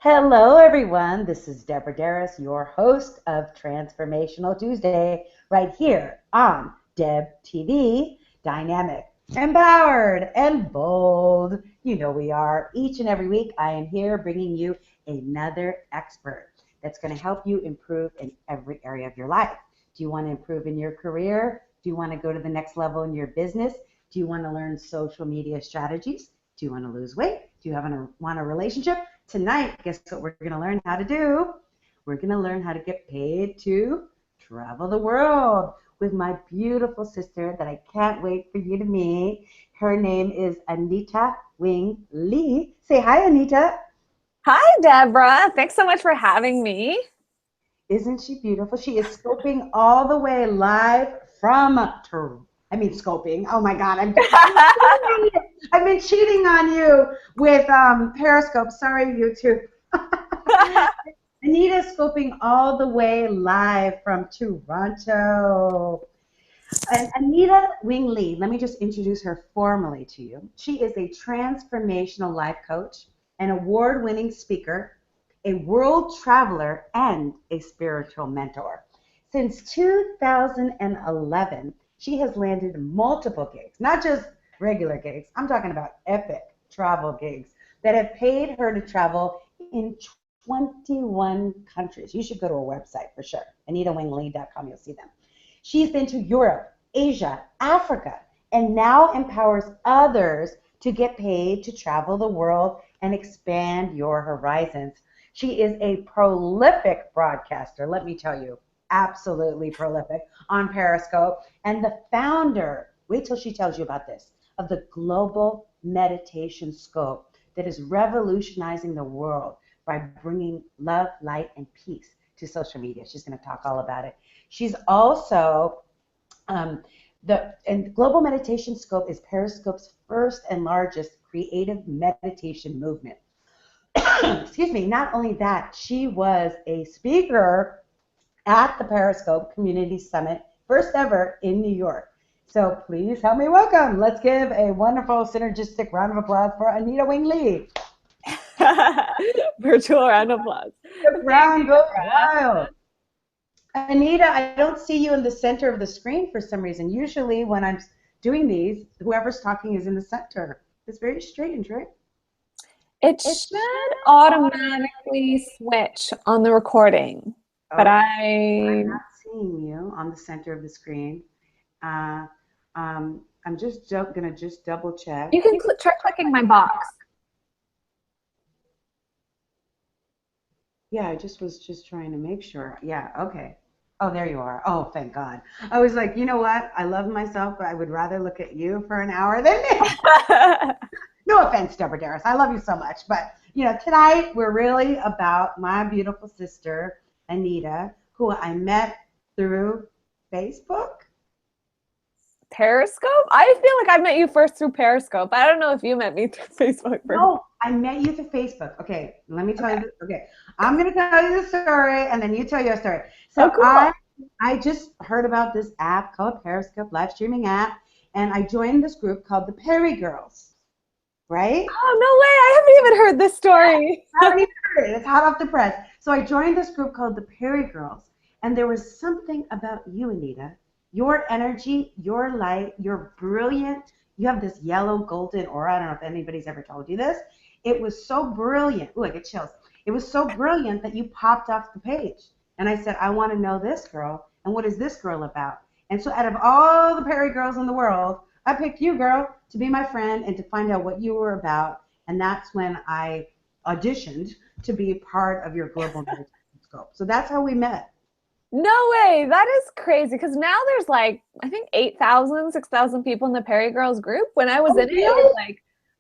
Hello, everyone. This is Deborah Darris, your host of Transformational Tuesday, right here on Deb TV. Dynamic, empowered, and bold. You know we are. Each and every week, I am here bringing you another expert that's going to help you improve in every area of your life. Do you want to improve in your career? Do you want to go to the next level in your business? Do you want to learn social media strategies? Do you want to lose weight? Do you want a relationship? Tonight, guess what we're going to learn how to do? We're going to learn how to get paid to travel the world with my beautiful sister that I can't wait for you to meet. Her name is Anita Wing Lee. Say hi, Anita. Hi, Deborah. Thanks so much for having me. Isn't she beautiful? She is scoping all the way live from scoping. Oh my God, I've been cheating on you with Periscope. Sorry, YouTube. Anita scoping all the way live from Toronto. And Anita Wing Lee, let me just introduce her formally to you. She is a transformational life coach, an award-winning speaker, a world traveler, and a spiritual mentor. Since 2011, she has landed multiple gigs, not just regular gigs. I'm talking about epic travel gigs that have paid her to travel in 21 countries. You should go to her website for sure, anitawinglee.com. You'll see them. She's been to Europe, Asia, Africa, and now empowers others to get paid to travel the world and expand your horizons. She is a prolific broadcaster, let me tell you, absolutely prolific on Periscope, and the founder, wait till she tells you about this, of the Global Meditation Scope that is revolutionizing the world by bringing love, light, and peace to social media. She's going to talk all about it. She's also, and Global Meditation Scope is Periscope's first and largest creative meditation movement. Excuse me, not only that, she was a speaker at the Periscope Community Summit, first ever in New York. So please help me welcome. Let's give a wonderful synergistic round of applause for Anita Wing Lee. Virtual round of applause. The round goes wild. Anita, I don't see you in the center of the screen for some reason. Usually when I'm doing these, whoever's talking is in the center. It's very strange, right? It should automatically switch on the recording, but I'm not seeing you on the center of the screen. I'm just going to just double check. You can try clicking my box. Yeah, I was just trying to make sure. Yeah, okay. Oh, there you are. Oh, thank God. I was like, you know what? I love myself, but I would rather look at you for an hour than me. No offense, Deborah Darris. I love you so much. But, tonight we're really about my beautiful sister, Anita, who I met through Facebook. Periscope? I feel like I met you first through Periscope. I don't know if you met me through Facebook first. No, I met you through Facebook. Okay, let me tell you. Okay, I'm going to tell you the story, and then you tell your story. So cool. I just heard about this app called Periscope, live streaming app, and I joined this group called the Perry Girls. Right? Oh, no way. I haven't even heard this story. I haven't even heard it. It's hot off the press. So I joined this group called the Perry Girls, and there was something about you, Anita. Your energy, your light, you're brilliant. You have this yellow golden aura. I don't know if anybody's ever told you this. It was so brilliant. Ooh, I get chills. It was so brilliant that you popped off the page. And I said, I want to know this girl. And what is this girl about? And so out of all the Perry Girls in the world, I picked you, girl, to be my friend and to find out what you were about. And that's when I auditioned to be part of your Global Meditation Scope. So that's how we met. No way. That is crazy. Because now there's I think 8,000, 6,000 people in the Perry Girls group. When I was in it was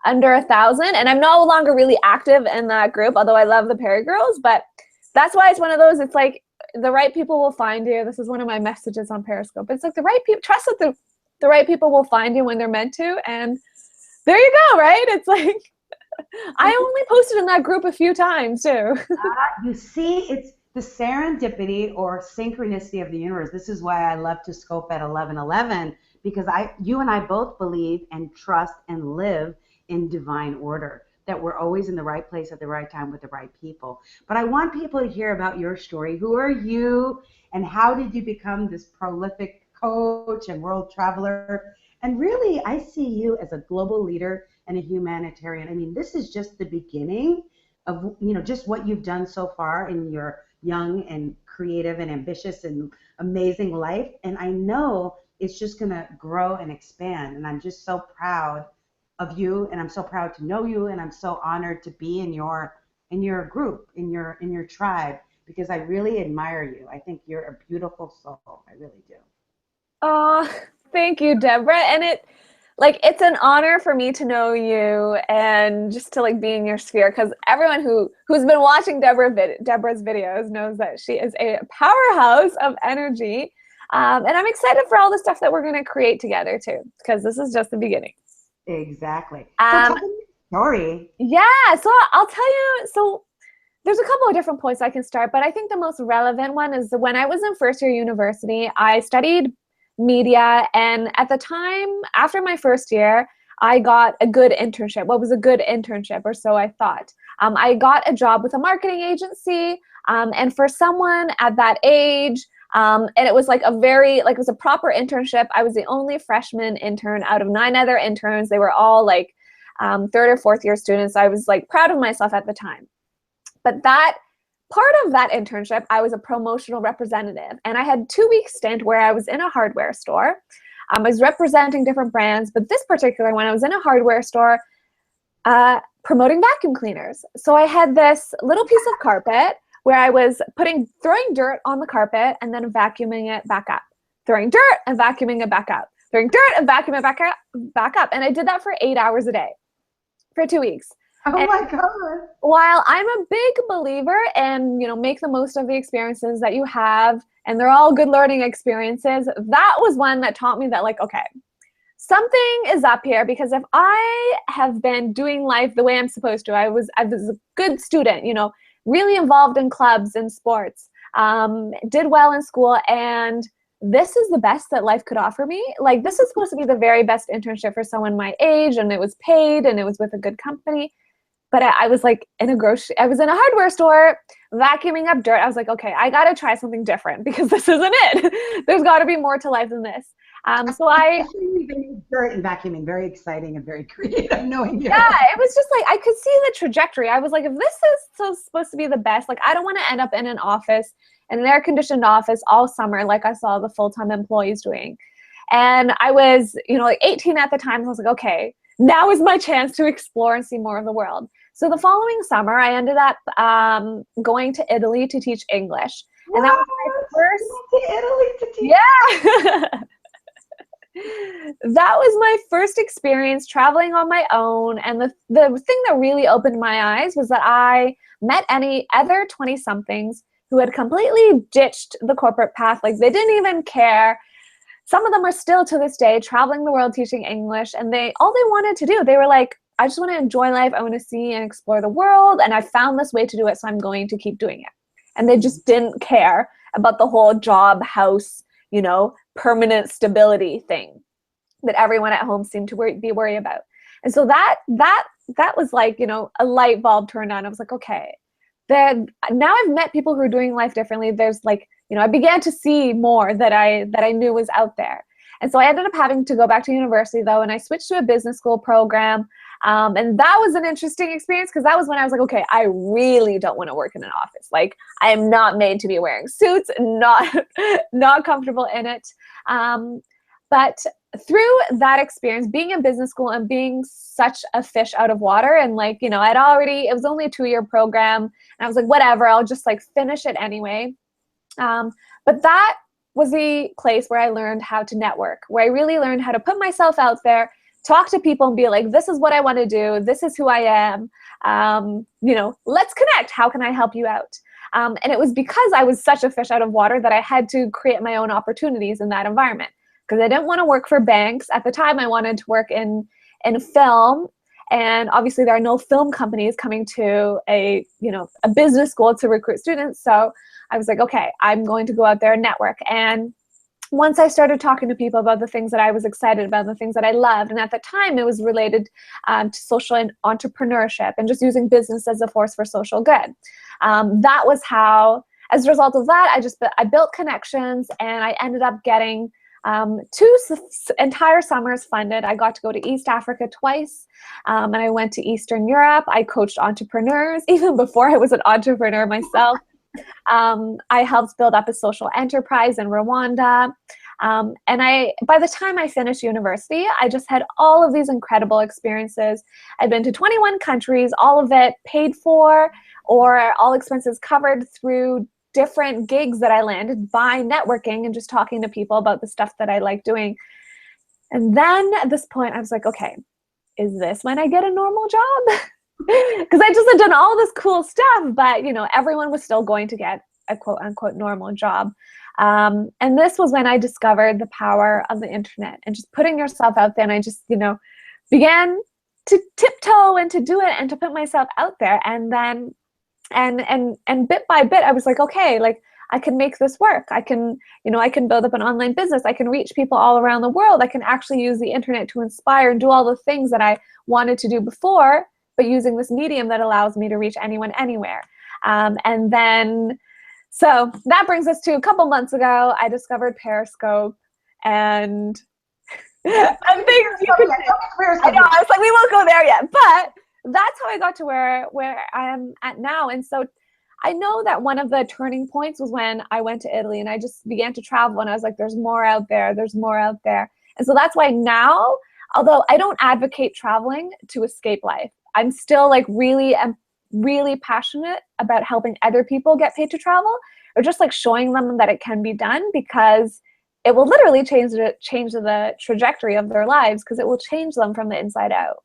under 1,000. And I'm no longer really active in that group, although I love the Perry Girls. But that's why it's one of those, it's the right people will find you. This is one of my messages on Periscope. It's the right people, trust that the right people will find you when they're meant to. And there you go, right? It's I only posted in that group a few times too. You see, it's the serendipity or synchronicity of the universe. This is why I love to scope at 1111, because you and I both believe and trust and live in divine order. that we're always in the right place at the right time with the right people. But I want people to hear about your story. Who are you and how did you become this prolific coach and world traveler? And really, I see you as a global leader and a humanitarian. I mean, this is just the beginning of, just what you've done so far in your young and creative and ambitious and amazing life. And I know it's just going to grow and expand. And I'm just so proud of you, and I'm so proud to know you, and I'm so honored to be in your group, in your tribe, because I really admire you. I think you're a beautiful soul. I really do. Oh, thank you, Deborah. And it's an honor for me to know you and just to like be in your sphere, because everyone who's been watching Deborah's videos knows that she is a powerhouse of energy. And I'm excited for all the stuff that we're going to create together too, because this is just the beginning. Exactly. So tell me your story. Yeah, so I'll tell you. So there's a couple of different points I can start, but I think the most relevant one is when I was in first year university, I studied media. And at the time, after my first year, I got a good internship. What was a good internship, or so I thought. I got a job with a marketing agency. And for someone at that age, and it was like it was a proper internship. I was the only freshman intern out of 9 other interns. They were all like third or fourth year students. I was like proud of myself at the time. But that part of that internship, I was a promotional representative. And I had 2-week stint where I was in a hardware store. I was representing different brands, but this particular one, I was in a hardware store promoting vacuum cleaners. So I had this little piece of carpet where I was throwing dirt on the carpet and then vacuuming it back up. Throwing dirt and vacuuming it back up. Throwing dirt and vacuuming it back up. And I did that for 8 hours a day for 2 weeks. Oh and my God. While I'm a big believer in, make the most of the experiences that you have, and they're all good learning experiences, that was one that taught me that, like, okay, something is up here, because if I have been doing life the way I'm supposed to, I was a good student, really involved in clubs and sports, did well in school, and this is the best that life could offer me. Like, this is supposed to be the very best internship for someone my age, and it was paid, and it was with a good company. But I was like I was in a hardware store vacuuming up dirt. I was like, okay, I got to try something different, because this isn't it. There's got to be more to life than this. Dirt and vacuuming, very exciting and very creative knowing you. Yeah, it was just like, I could see the trajectory. I was like, if this is supposed to be the best, like, I don't want to end up in an office, in an air-conditioned office all summer, like I saw the full-time employees doing. And I was, like 18 at the time. So I was like, okay, now is my chance to explore and see more of the world. So the following summer, I ended up going to Italy to teach English. What? And that was my first. To Italy to teach. Yeah. That was my first experience traveling on my own. And the thing that really opened my eyes was that I met any other 20-somethings who had completely ditched the corporate path. Like, they didn't even care. Some of them are still to this day traveling the world teaching English, and all they wanted to do, they were like, I just want to enjoy life. I want to see and explore the world, and I found this way to do it, so I'm going to keep doing it. And they just didn't care about the whole job, house, permanent stability thing that everyone at home seemed to be worried about. And so that was like, a light bulb turned on. I was like, okay, now I've met people who are doing life differently. There's like, I began to see more that I knew was out there. And so I ended up having to go back to university, though, and I switched to a business school program. And that was an interesting experience, because that was when I was like, okay, I really don't want to work in an office. Like, I am not made to be wearing suits, not comfortable in it. But through that experience, being in business school and being such a fish out of water, and like, it was only a 2-year program, and I was like, whatever, I'll just like finish it anyway. But that was the place where I learned how to network, where I really learned how to put myself out there, talk to people and be like, this is what I want to do. This is who I am. Let's connect. How can I help you out? And it was because I was such a fish out of water that I had to create my own opportunities in that environment, because I didn't want to work for banks. At the time, I wanted to work in film. And obviously there are no film companies coming to a business school to recruit students. So I was like, okay, I'm going to go out there and network. And once I started talking to people about the things that I was excited about, the things that I loved, and at the time it was related to social and entrepreneurship and just using business as a force for social good. That was how, as a result of that, I built connections, and I ended up getting 2 entire summers funded. I got to go to East Africa twice, and I went to Eastern Europe. I coached entrepreneurs even before I was an entrepreneur myself. I helped build up a social enterprise in Rwanda. And by the time I finished university, I just had all of these incredible experiences. I'd been to 21 countries, all of it paid for or all expenses covered through different gigs that I landed by networking and just talking to people about the stuff that I like doing. And then at this point, I was like, okay, is this when I get a normal job? Because I just had done all this cool stuff, but everyone was still going to get a quote unquote normal job. And this was when I discovered the power of the internet and just putting yourself out there. And I just, began to tiptoe and to do it and to put myself out there. And then, and bit by bit, I was like, okay, like I can make this work. I can build up an online business. I can reach people all around the world. I can actually use the internet to inspire and do all the things that I wanted to do before, but using this medium that allows me to reach anyone, anywhere. And then, so that brings us to a couple months ago, I discovered Periscope, and I think I know, I was like, we won't go there yet, but that's how I got to where I am at now. And so I know that one of the turning points was when I went to Italy and I just began to travel, and I was like, there's more out there, there's more out there. And so that's why now, although I don't advocate traveling to escape life, I'm still like really passionate about helping other people get paid to travel, or just like showing them that it can be done, because it will literally change the trajectory of their lives, because it will change them from the inside out.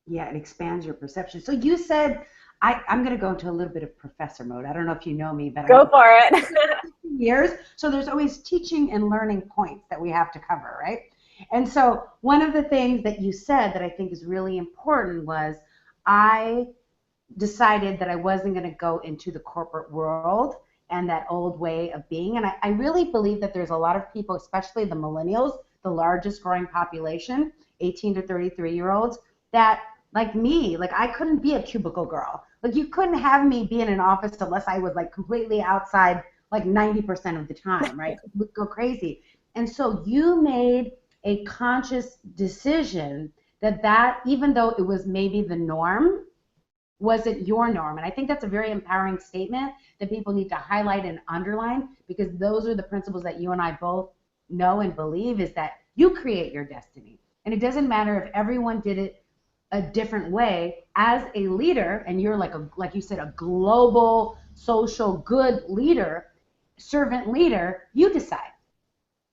Yeah, it expands your perception. So you said, I'm going to go into a little bit of professor mode. I don't know if you know me, but go for it. Years. So there's always teaching and learning points that we have to cover, right? And so one of the things that you said that I think is really important was I decided that I wasn't going to go into the corporate world and that old way of being. And I really believe that there's a lot of people, especially the millennials, the largest growing population, 18 to 33-year-olds, that like me, like I couldn't be a cubicle girl. Like you couldn't have me be in an office unless I was like completely outside like 90% of the time, right? It would go crazy. And so you made a conscious decision that even though it was maybe the norm, wasn't your norm. And I think that's a very empowering statement that people need to highlight and underline, because those are the principles that you and I both know and believe, is that you create your destiny. And it doesn't matter if everyone did it a different way. As a leader, and you're like you said, a global social good leader, servant leader, you decide.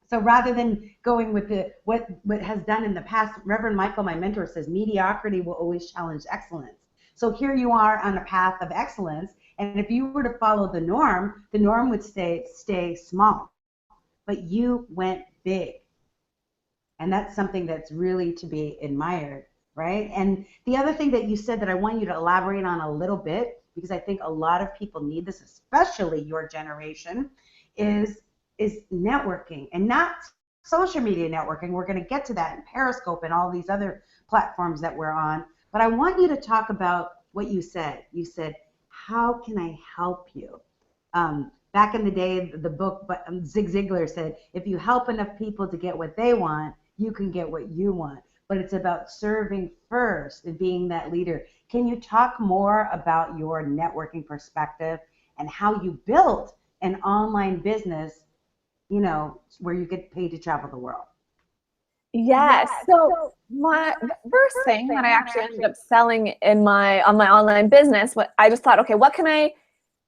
So rather than going with what has done in the past, Reverend Michael, my mentor, says mediocrity will always challenge excellence. So here you are on a path of excellence, and if you were to follow the norm would stay small. But you went big. And that's something that's really to be admired, right? And the other thing that you said that I want you to elaborate on a little bit, because I think a lot of people need this, especially your generation, is networking, and not social media networking. We're going to get to that in Periscope and all these other platforms that we're on. But I want you to talk about what you said. You said, how can I help you? Back in the day, the book, but Zig Ziglar said, if you help enough people to get what they want, you can get what you want. But it's about serving first and being that leader. Can you talk more about your networking perspective and how you built an online business, where you get paid to travel the world? Yes. So the first thing that I actually ended up selling on my online business, I just thought, okay, what can I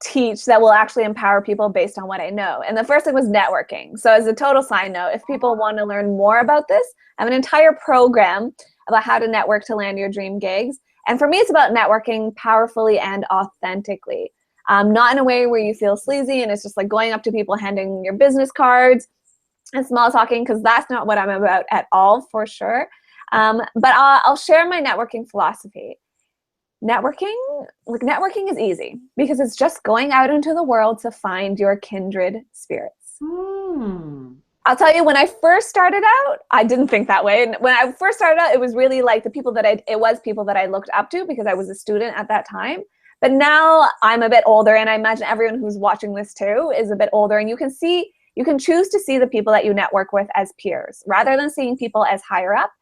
teach that will actually empower people based on what I know? And the first thing was networking. So as a total side note, if people want to learn more about this, I have an entire program about how to network to land your dream gigs. And for me, it's about networking powerfully and authentically. Not in a way where you feel sleazy and it's just like going up to people, handing your business cards and small talking, because that's not what I'm about at all, for sure. But I'll share my networking philosophy. Networking is easy because it's just going out into the world to find your kindred spirits. I'll tell you, when I first started out, I didn't think that way. And when I first started out, it was really like the people that it was people that I looked up to because I was a student at that time. But now I'm a bit older, and I imagine everyone who's watching this too is a bit older, and you can choose to see the people that you network with as peers rather than seeing people as higher up.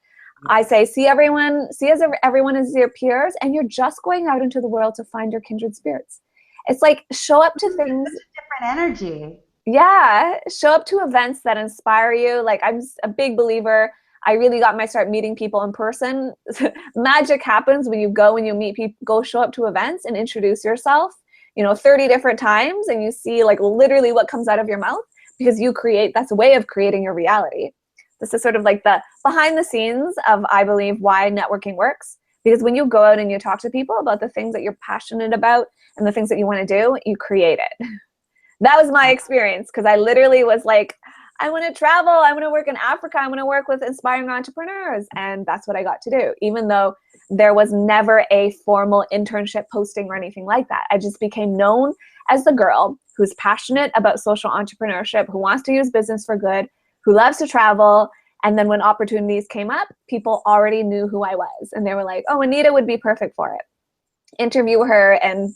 I say see everyone as your peers, and you're just going out into the world to find your kindred spirits. It's like show up to things. Different energy. Yeah, show up to events that inspire you. Like I'm a big believer. I really got my start meeting people in person. Magic happens when you go and you meet people. Go show up to events and introduce yourself, 30 different times, and you see like literally what comes out of your mouth because that's a way of creating your reality. This is sort of like the behind the scenes of, I believe, why networking works. Because when you go out and you talk to people about the things that you're passionate about and the things that you want to do, you create it. That was my experience, because I literally was like, I want to travel, I want to work in Africa, I want to work with inspiring entrepreneurs. And that's what I got to do, even though there was never a formal internship posting or anything like that. I just became known as the girl who's passionate about social entrepreneurship, who wants to use business for good, who loves to travel. And then when opportunities came up, people already knew who I was. And they were like, oh, Anita would be perfect for it. Interview her and,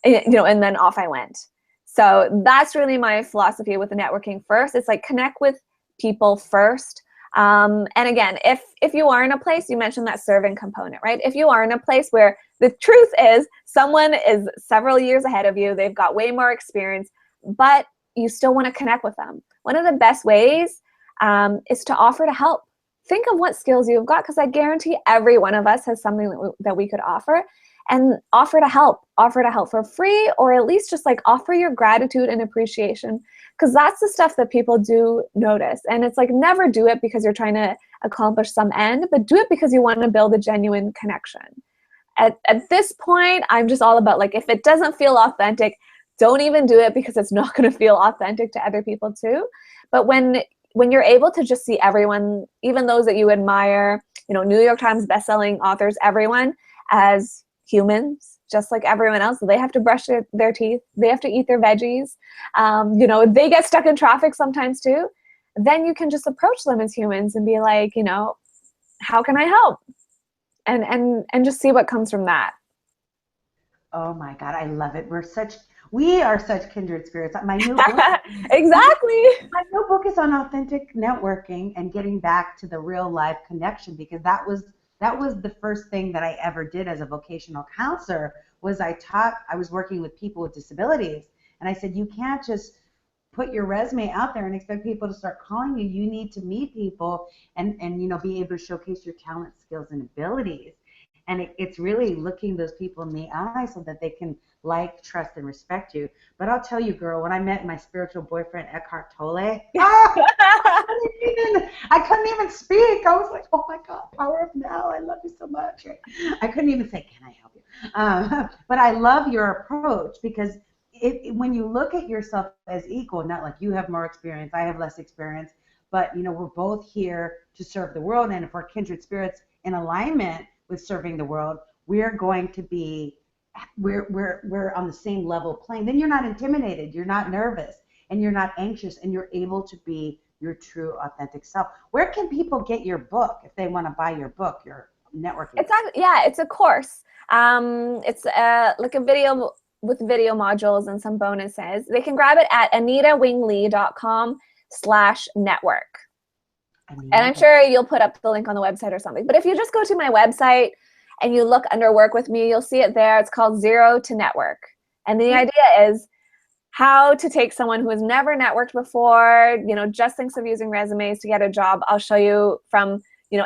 and then off I went. So that's really my philosophy with the networking first. It's like connect with people first. And again, if you are in a place, you mentioned that serving component, right? If you are in a place where the truth is someone is several years ahead of you, they've got way more experience, but you still want to connect with them. One of the best ways is to offer to help. Think of what skills you've got, because I guarantee every one of us has something that we could offer. And offer to help for free, or at least just like offer your gratitude and appreciation, because that's the stuff that people do notice. And it's like, never do it because you're trying to accomplish some end, but do it because you want to build a genuine connection. At this point, I'm just all about like, if it doesn't feel authentic, don't even do it, because it's not going to feel authentic to other people too. But when you're able to just see everyone, even those that you admire, New York Times bestselling authors, everyone, as humans, just like everyone else. They have to brush their teeth. They have to eat their veggies. They get stuck in traffic sometimes too. Then you can just approach them as humans and be like, how can I help? And just see what comes from that. Oh my God, I love it. We are such kindred spirits. My new book, exactly. My new book is on authentic networking and getting back to the real life connection, because that was the first thing that I ever did as a vocational counselor. Was I was working with people with disabilities, and I said, you can't just put your resume out there and expect people to start calling you. You need to meet people and be able to showcase your talent, skills, and abilities. And it's really looking those people in the eye so that they can like, trust, and respect you. But I'll tell you, girl, when I met my spiritual boyfriend, Eckhart Tolle, I couldn't even speak. I was like, oh my God, power of now. I love you so much. I couldn't even say, can I help you? But I love your approach, because when you look at yourself as equal, not like you have more experience, I have less experience, but we're both here to serve the world. And if we're kindred spirits in alignment with serving the world, we're going to be, we're on the same level playing. Then you're not intimidated, you're not nervous, and you're not anxious, and you're able to be your true authentic self. Where can people get your book if they want to buy your book, your networking? It's a course. It's like a video with video modules and some bonuses. They can grab it at anitawingley.com/network. And I'm sure you'll put up the link on the website or something. But if you just go to my website and you look under work with me, you'll see it there. It's called Zero to Network. And the idea is how to take someone who has never networked before, just thinks of using resumes to get a job. I'll show you from,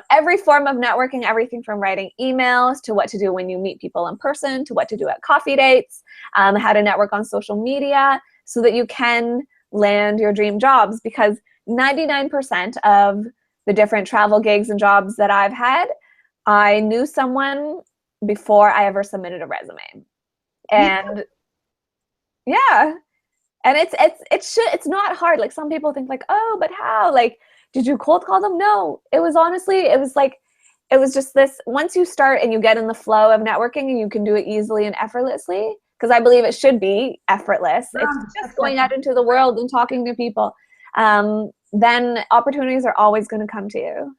every form of networking, everything from writing emails to what to do when you meet people in person, to what to do at coffee dates, how to network on social media so that you can land your dream jobs. Because 99% of the different travel gigs and jobs that I've had, I knew someone before I ever submitted a resume. And yeah, and it's not hard. Like some people think like, oh, but how? Like, did you cold call them? No, it was just this, once you start and you get in the flow of networking, and you can do it easily and effortlessly, because I believe it should be effortless. It's just going out into the world and talking to people. then opportunities are always going to come to you.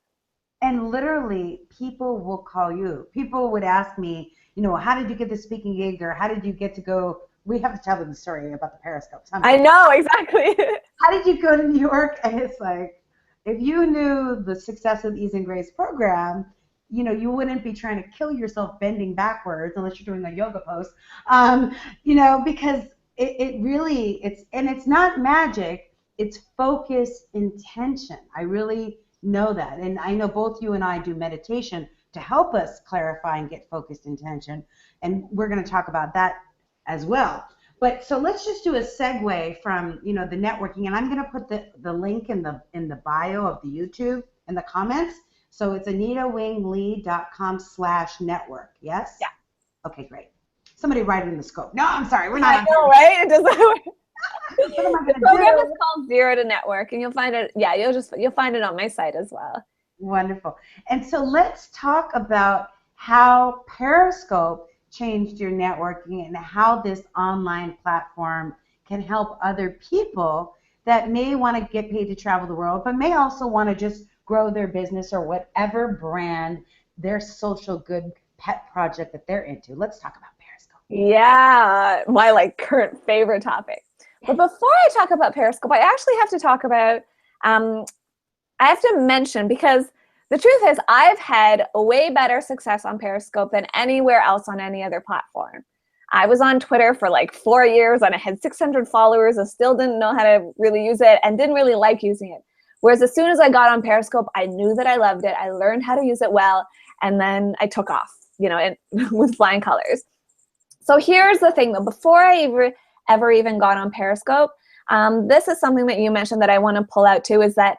And literally, people will call you. People would ask me, you know, how did you get the speaking gig, or how did you get to go? We have to tell them the story about the Periscope. I know, exactly. How did you go to New York? And it's like, if you knew the success of the Ease and Grace program, you know, you wouldn't be trying to kill yourself bending backwards unless you're doing a yoga pose, you know, because it really, it's not magic, it's focus, intention. I really know that. And I know both you and I do meditation to help us clarify and get focused intention. And we're going to talk about that as well. But so let's just do a segue from, you know, the networking, and I'm going to put the link in the bio of the YouTube in the comments. So it's anitawinglee.com/network. Yes? Yeah. Okay, great. Somebody write it in the scope. No, I'm sorry. We're not. I know, right? It doesn't work. What am I going to The program do? is called Zero to Network, and you'll find it. Yeah, you'll find it on my site as well. Wonderful. And so let's talk about how Periscope changed your networking and how this online platform can help other people that may want to get paid to travel the world, but may also want to just grow their business or whatever brand, their social good pet project that they're into. Let's talk about Periscope. Yeah, my like current favorite topic. But before I talk about Periscope, I actually have to talk about, I have to mention, because the truth is I've had way better success on Periscope than anywhere else on any other platform. I was on Twitter for like 4 years and I had 600 followers and still didn't know how to really use it and didn't really like using it. Whereas as soon as I got on Periscope, I knew that I loved it. I learned how to use it well, and then I took off, you know, with flying colors. So here's the thing though, before I ever even got on Periscope, this is something that you mentioned that I want to pull out too, is that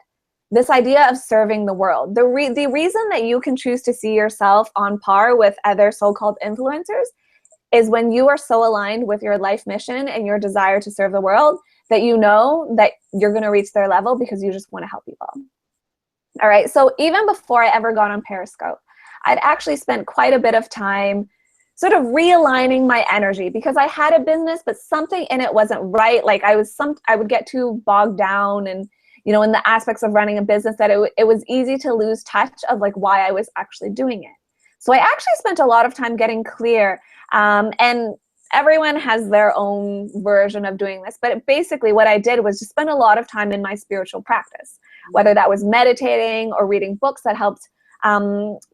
this idea of serving the world. The reason that you can choose to see yourself on par with other so-called influencers is when you are so aligned with your life mission and your desire to serve the world that you know that you're going to reach their level because you just want to help people. All right, so even before I ever got on Periscope, I'd actually spent quite a bit of time sort of realigning my energy because I had a business, but something in it wasn't right. Like I would get too bogged down and, you know, in the aspects of running a business that it was easy to lose touch of like why I was actually doing it. So I actually spent a lot of time getting clear, and everyone has their own version of doing this, but basically what I did was just spend a lot of time in my spiritual practice, whether that was meditating or reading books that helped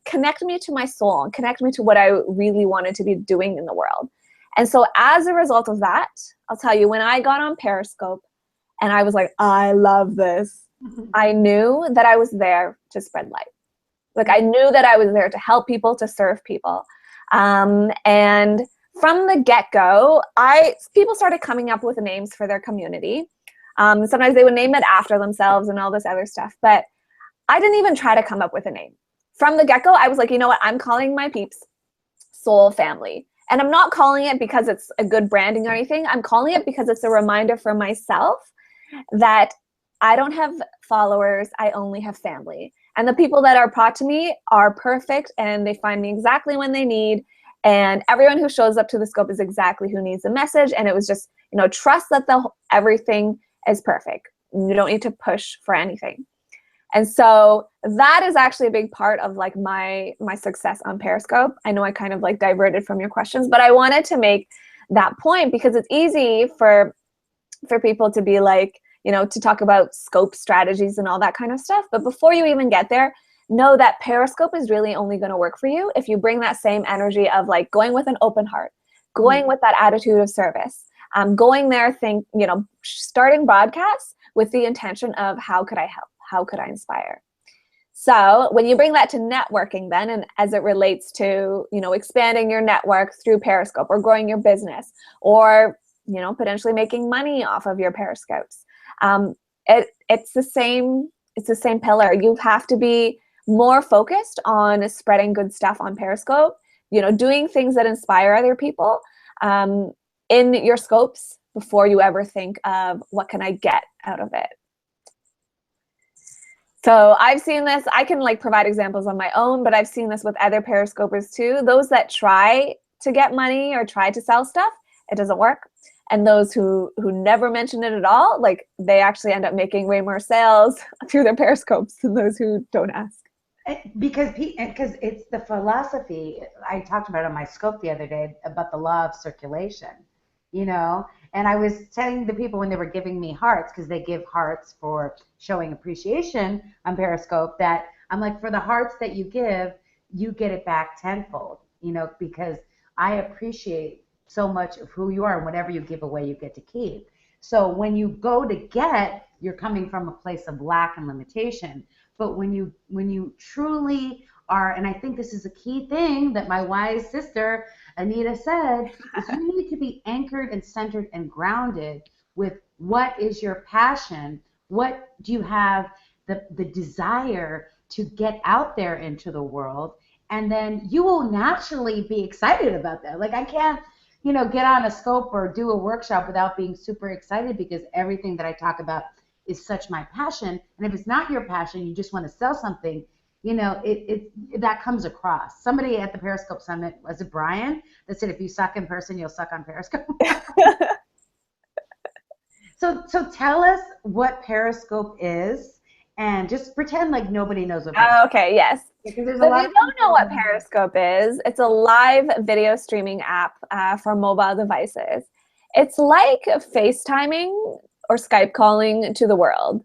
connect me to my soul and connect me to what I really wanted to be doing in the world. And so as a result of that, I'll tell you, when I got on Periscope and I was like, I love this, I knew that I was there to spread light. Like I knew that I was there to help people, to serve people. And from the get-go, people started coming up with names for their community. Sometimes they would name it after themselves and all this other stuff, but I didn't even try to come up with a name. From the get-go, I was like, you know what, I'm calling my peeps Soul Family. And I'm not calling it because it's a good branding or anything. I'm calling it because it's a reminder for myself that I don't have followers, I only have family. And the people that are brought to me are perfect and they find me exactly when they need. And everyone who shows up to the scope is exactly who needs the message. And it was just, you know, trust that everything is perfect. You don't need to push for anything. And so that is actually a big part of like my success on Periscope. I know I kind of like diverted from your questions, but I wanted to make that point because it's easy for people to be like, you know, to talk about scope strategies and all that kind of stuff. But before you even get there, know that Periscope is really only going to work for you if you bring that same energy of like going with an open heart, going with that attitude of service, going there, starting broadcasts with the intention of how could I help? How could I inspire? So when you bring that to networking then, and as it relates to, you know, expanding your network through Periscope or growing your business or, you know, potentially making money off of your Periscopes, it's the same pillar. You have to be more focused on spreading good stuff on Periscope, you know, doing things that inspire other people in your scopes before you ever think of what can I get out of it. So I've seen this, I can like provide examples on my own, but I've seen this with other Periscopers too. Those that try to get money or try to sell stuff, it doesn't work. And those who never mention it at all, like they actually end up making way more sales through their Periscopes than those who don't ask. Because it's the philosophy I talked about on my scope the other day about the law of circulation, you know. And I was telling the people when they were giving me hearts, because they give hearts for showing appreciation on Periscope, that I'm like, for the hearts that you give, you get it back tenfold, you know, because I appreciate so much of who you are, and whatever you give away, you get to keep. So when you go to get, you're coming from a place of lack and limitation. But when you truly are, and I think this is a key thing that my wise sister Anita said, is you need to be anchored and centered and grounded with what is your passion, what do you have the desire to get out there into the world, and then you will naturally be excited about that. Like I can't, you know, get on a scope or do a workshop without being super excited, because everything that I talk about is such my passion. And if it's not your passion, you just want to sell something, you know, that comes across. Somebody at the Periscope Summit, was it Brian, that said, if you suck in person, you'll suck on Periscope. So tell us what Periscope is, and just pretend like nobody knows what Periscope Oh, okay, yes. is. Because there's So a if lot you of don't know what people. Periscope is, it's a live video streaming app for mobile devices. It's like FaceTiming or Skype calling to the world.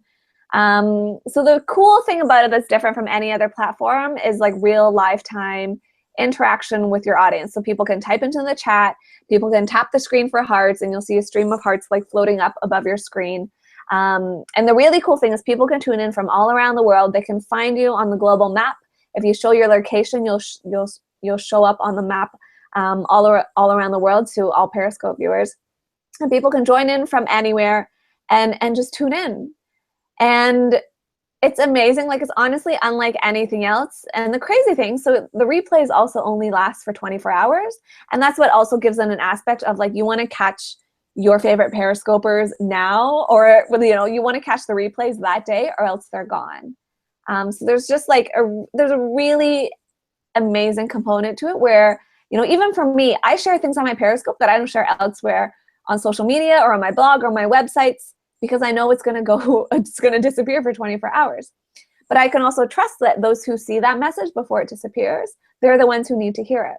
So the cool thing about it that's different from any other platform is like real lifetime interaction with your audience. So people can type into the chat, people can tap the screen for hearts, and you'll see a stream of hearts like floating up above your screen. And the really cool thing is people can tune in from all around the world. They can find you on the global map. If you show your location, you'll show up on the map all around the world to all Periscope viewers. And people can join in from anywhere and just tune in. And it's amazing. Like, it's honestly unlike anything else. And the crazy thing, so the replays also only last for 24 hours. And that's what also gives them an aspect of like, you want to catch your favorite Periscopers now, or you know, you want to catch the replays that day, or else they're gone. So there's just like there's a really amazing component to it where, you know, even for me, I share things on my Periscope that I don't share elsewhere on social media or on my blog or my websites, because I know it's going to disappear for 24 hours. But I can also trust that those who see that message before it disappears, they're the ones who need to hear it.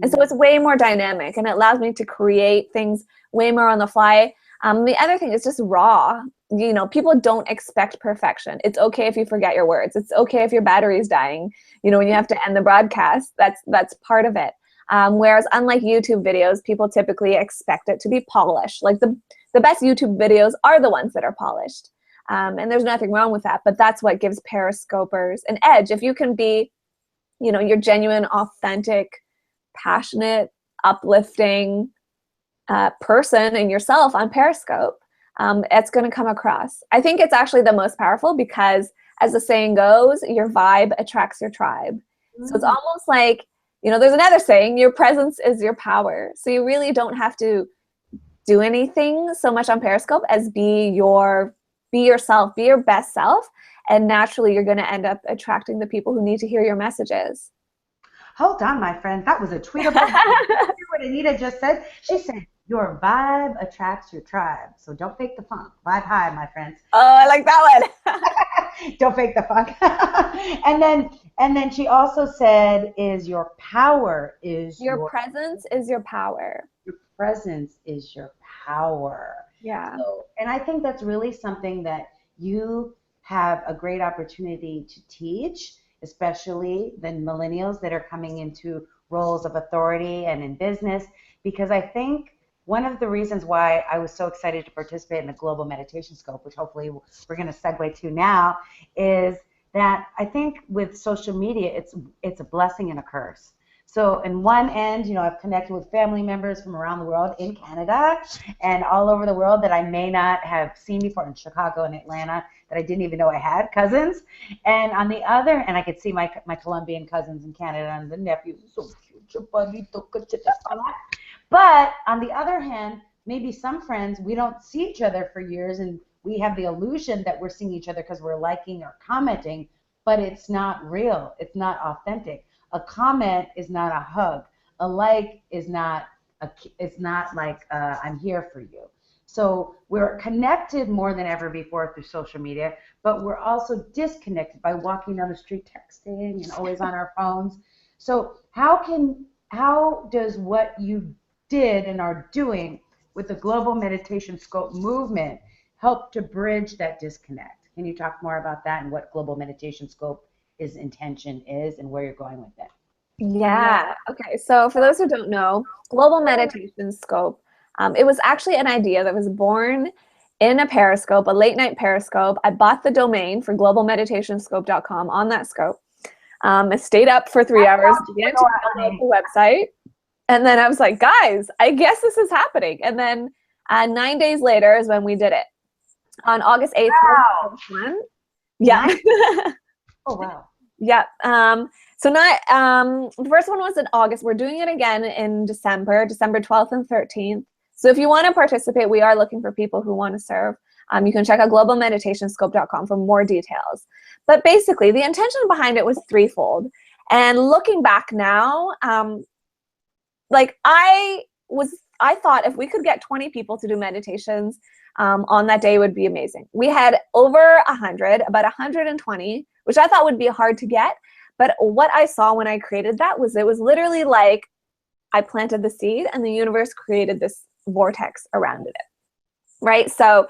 And so it's way more dynamic, and it allows me to create things way more on the fly. The other thing is just raw. You know, people don't expect perfection. It's okay if you forget your words. It's okay if your battery's dying, you know, when you have to end the broadcast. That's part of it. Whereas unlike YouTube videos, people typically expect it to be polished. Like the best YouTube videos are the ones that are polished. And there's nothing wrong with that, but that's what gives Periscopers an edge. If you can be, you know, your genuine, authentic, passionate, uplifting person and yourself on Periscope, it's going to come across. I think it's actually the most powerful because, as the saying goes, your vibe attracts your tribe. So it's almost like, you know, there's another saying, your presence is your power. So you really don't have to do anything so much on Periscope as be yourself, be your best self, and naturally you're going to end up attracting the people who need to hear your messages. Hold on, my friend. That was a tweetable. What Anita just said? She said, your vibe attracts your tribe. So don't fake the funk. Vibe high, my friends. Oh, I like that one. Don't fake the funk. and then she also said, is your power is your presence is your power. Your presence is your power. Yeah. So, and I think that's really something that you have a great opportunity to teach, especially the millennials that are coming into roles of authority and in business, because I think one of the reasons why I was so excited to participate in the Global Meditation Scope, which hopefully we're going to segue to now, is that I think with social media, it's a blessing and a curse. So in one end, you know, I've connected with family members from around the world in Canada and all over the world that I may not have seen before, in Chicago and Atlanta, that I didn't even know I had cousins. And on the other, and I could see my Colombian cousins in Canada and the nephews, so cute. But on the other hand, maybe some friends, we don't see each other for years, and we have the illusion that we're seeing each other because we're liking or commenting, but it's not real. It's not authentic. A comment is not a hug. A like is not it's not like I'm here for you. So we're connected more than ever before through social media, but we're also disconnected by walking down the street, texting, and always on our phones. So how does what you did and are doing with the Global Meditation Scope movement help to bridge that disconnect? Can you talk more about that and what Global Meditation Scope is intention is and where you're going with it? Yeah. Okay. So for those who don't know, Global Meditation Scope, it was actually an idea that was born in a Periscope, a late night Periscope. I bought the domain for globalmeditationscope.com on that scope. I stayed up for 3 hours, began to download the website. And then I was like, guys, I guess this is happening. And then 9 days later is when we did it. On August 8th. Wow. Yeah. Oh, wow. Yeah. So not the first one was in August. We're doing it again in December 12th and 13th. So if you want to participate, we are looking for people who want to serve. You can check out globalmeditationscope.com for more details. But basically, the intention behind it was threefold. And looking back now, like I thought if we could get 20 people to do meditations on that day, would be amazing. We had over 100, about 120, which I thought would be hard to get. But what I saw when I created that was it was literally like I planted the seed and the universe created this vortex around it, right? So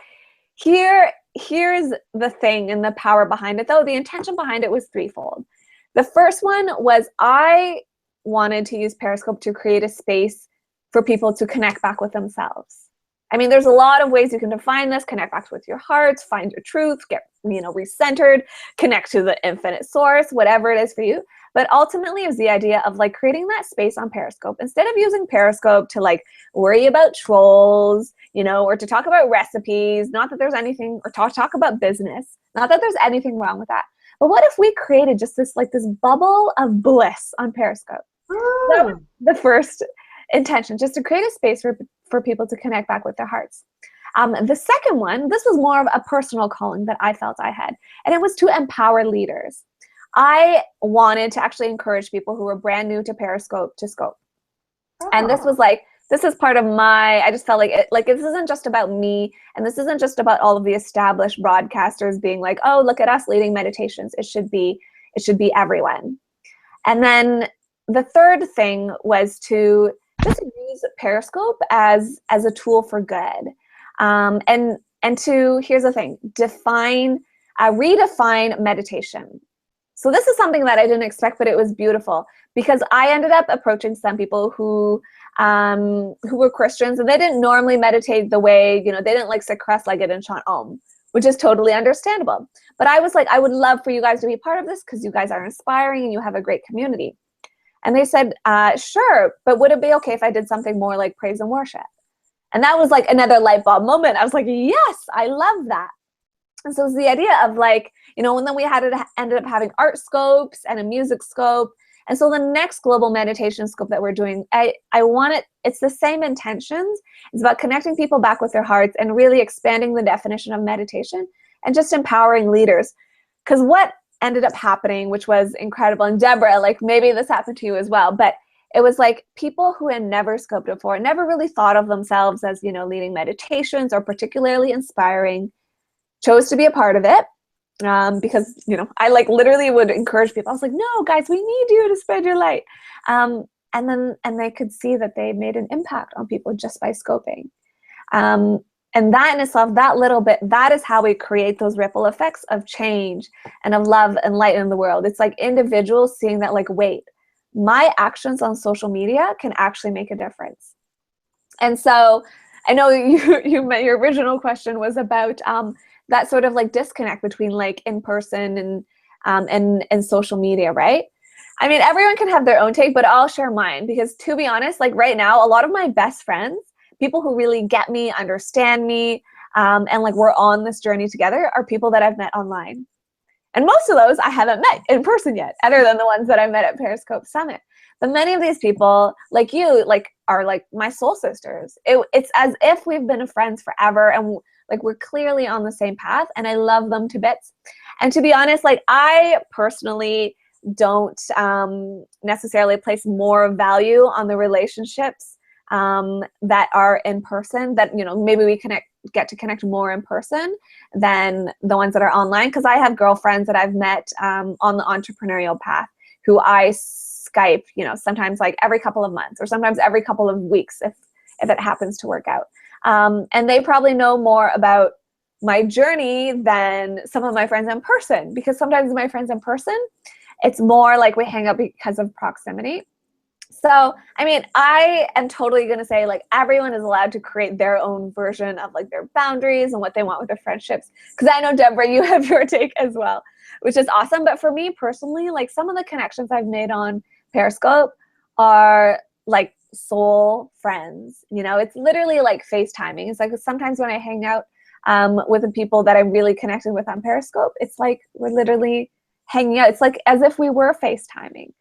here's the thing and the power behind it, though. The intention behind it was threefold. The first one was I wanted to use Periscope to create a space for people to connect back with themselves. I mean, there's a lot of ways you can define this: connect back with your hearts, find your truth, get, recentered, connect to the infinite source, whatever it is for you. But ultimately, it was the idea of like creating that space on Periscope. Instead of using Periscope to like worry about trolls, or to talk about recipes, not that there's anything, or talk about business, not that there's anything wrong with that. But what if we created just this bubble of bliss on Periscope? That was the first intention, just to create a space for people to connect back with their hearts. The second one, this was more of a personal calling that I felt I had, and it was to empower leaders. I wanted to actually encourage people who were brand new to Periscope to scope. And this was this is part of I just felt like this isn't just about me, and this isn't just about all of the established broadcasters being like, oh, look at us leading meditations. It should be everyone. And then the third thing was to just use Periscope as a tool for good. And to, here's the thing, redefine meditation. So this is something that I didn't expect, but it was beautiful because I ended up approaching some people who were Christians, and they didn't normally meditate the way, they didn't sit cross-legged and chant Om, which is totally understandable. But I was like, I would love for you guys to be part of this because you guys are inspiring and you have a great community. And they said, sure, but would it be okay if I did something more like praise and worship? And that was like another light bulb moment. I was like, yes, I love that. And so it's the idea of and then we ended up having art scopes and a music scope. And so the next Global Meditation Scope that we're doing, I want it's the same intentions. It's about connecting people back with their hearts and really expanding the definition of meditation and just empowering leaders. Because what ended up happening, which was incredible, and Deborah, maybe this happened to you as well, but it was people who had never scoped before, never really thought of themselves as, leading meditations or particularly inspiring, chose to be a part of it. Because, I literally would encourage people. I was like, no, guys, we need you to spread your light. And they could see that they made an impact on people just by scoping. And that in itself, that little bit, that is how we create those ripple effects of change and of love and light in the world. It's like individuals seeing that, wait, my actions on social media can actually make a difference. And so I know your original question was about that sort of disconnect between in person and social media, right? I mean, everyone can have their own take, but I'll share mine because, to be honest, right now, a lot of my best friends, people who really get me, understand me, and we're on this journey together, are people that I've met online. And most of those I haven't met in person yet, other than the ones that I met at Periscope Summit. But many of these people, like you, are my soul sisters. It's as if we've been friends forever, and we're clearly on the same path, and I love them to bits. And to be honest, I personally don't necessarily place more value on the relationships that are in person, that, you know, maybe we get to connect more in person than the ones that are online. Because I have girlfriends that I've met on the entrepreneurial path who I Skype, you know, sometimes like every couple of months or sometimes every couple of weeks if it happens to work out. And they probably know more about my journey than some of my friends in person, because sometimes my friends in person, it's more like we hang out because of proximity. So, I mean, I am totally going to say, like, everyone is allowed to create their own version of like their boundaries and what they want with their friendships. Because I know, Deborah, you have your take as well, which is awesome. But for me personally, like, some of the connections I've made on Periscope are like soul friends. You know, it's literally like FaceTiming. It's like sometimes when I hang out with the people that I'm really connected with on Periscope, it's like we're literally hanging out. It's like as if we were FaceTiming.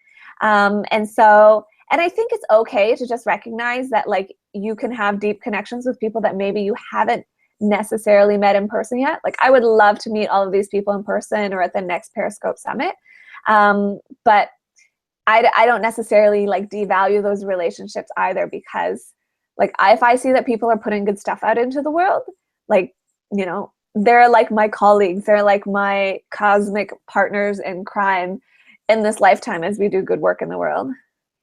And I think it's okay to just recognize that, like, you can have deep connections with people that maybe you haven't necessarily met in person yet. Like, I would love to meet all of these people in person or at the next Periscope Summit. But I don't necessarily like devalue those relationships either, because like if I see that people are putting good stuff out into the world, like, you know, they're like my colleagues, they're like my cosmic partners in crime in this lifetime as we do good work in the world.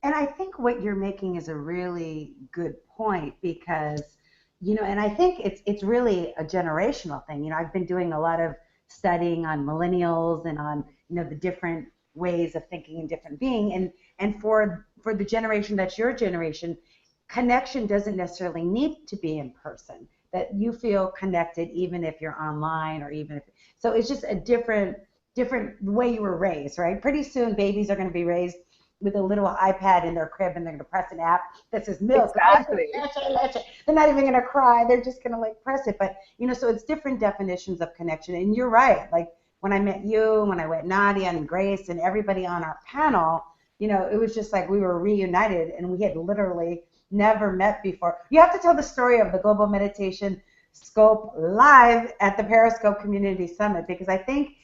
And I think what you're making is a really good point, because, you know, and I think it's really a generational thing. You know, I've been doing a lot of studying on millennials and on, you know, the different ways of thinking and different being. And for the generation that's your generation, connection doesn't necessarily need to be in person. That you feel connected even if you're online, or even if, so it's just a different way you were raised, right? Pretty soon babies are going to be raised with a little iPad in their crib, and they're going to press an app that says milk. Exactly. They're not even going to cry. They're just going to like press it. But, you know, so it's different definitions of connection. And you're right. Like when I met you, when I met Nadia and Grace and everybody on our panel, you know, it was just like we were reunited and we had literally never met before. You have to tell the story of the Global Meditation Scope live at the Periscope Community Summit, because I think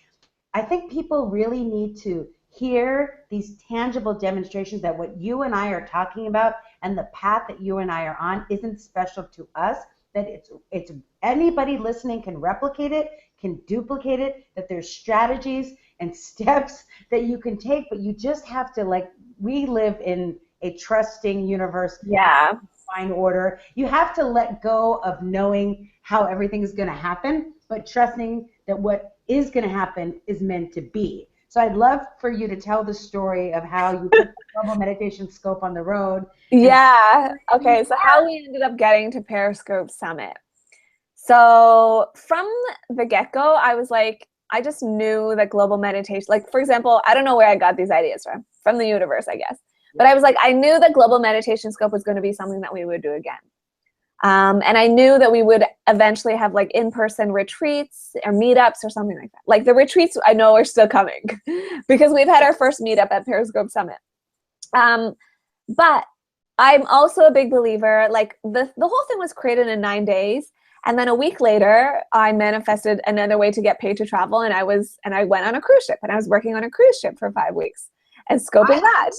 people really need to hear these tangible demonstrations that what you and I are talking about and the path that you and I are on isn't special to us, that it's anybody listening can replicate it, can duplicate it, that there's strategies and steps that you can take, but you just have to, like, we live in a trusting universe. Yeah. Fine order. You have to let go of knowing how everything is going to happen, but trusting that what is going to happen is meant to be. So I'd love for you to tell the story of how you put the Global Meditation Scope on the road. Yeah. Okay. So how we ended up getting to Periscope Summit. So from the get-go, I was like, I just knew that global meditation, like, for example, I don't know where I got these ideas from the universe, I guess. But I was like, I knew that Global Meditation Scope was going to be something that we would do again. And I knew that we would eventually have like in-person retreats or meetups or something like that. Like the retreats I know are still coming because we've had our first meetup at Periscope Summit. But I'm also a big believer, like the whole thing was created in 9 days. And then a week later, I manifested another way to get paid to travel. And I went on a cruise ship, and I was working on a cruise ship for 5 weeks and scoping that.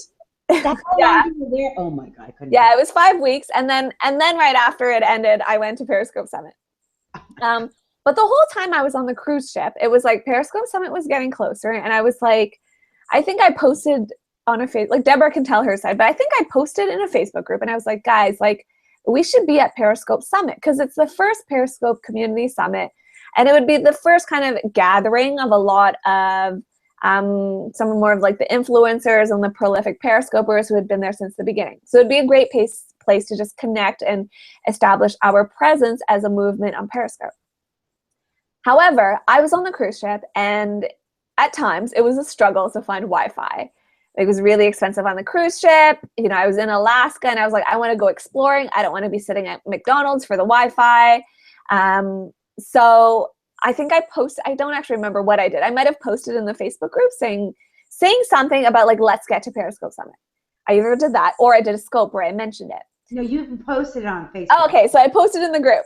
That's how long you were there? Oh my God, I couldn't. Yeah, it was 5 weeks, and then right after it ended, I went to Periscope Summit. But the whole time I was on the cruise ship, it was like Periscope Summit was getting closer, and I was like, I think I posted on a Facebook, like Deborah can tell her side, but I think I posted in a Facebook group, and I was like, guys, like we should be at Periscope Summit because it's the first Periscope Community Summit, and it would be the first kind of gathering of a lot of some more of like the influencers and the prolific Periscopers who had been there since the beginning. So it'd be a great place to just connect and establish our presence as a movement on Periscope. However, I was on the cruise ship, and at times it was a struggle to find Wi-Fi. It was really expensive on the cruise ship. You know, I was in Alaska, and I was like, I want to go exploring. I don't want to be sitting at McDonald's for the Wi-Fi. So I think I posted, I don't actually remember what I did. I might have posted in the Facebook group saying something about like, let's get to Periscope Summit. I either did that or I did a scope where I mentioned it. No, you posted it on Facebook. Oh, okay, so I posted in the group.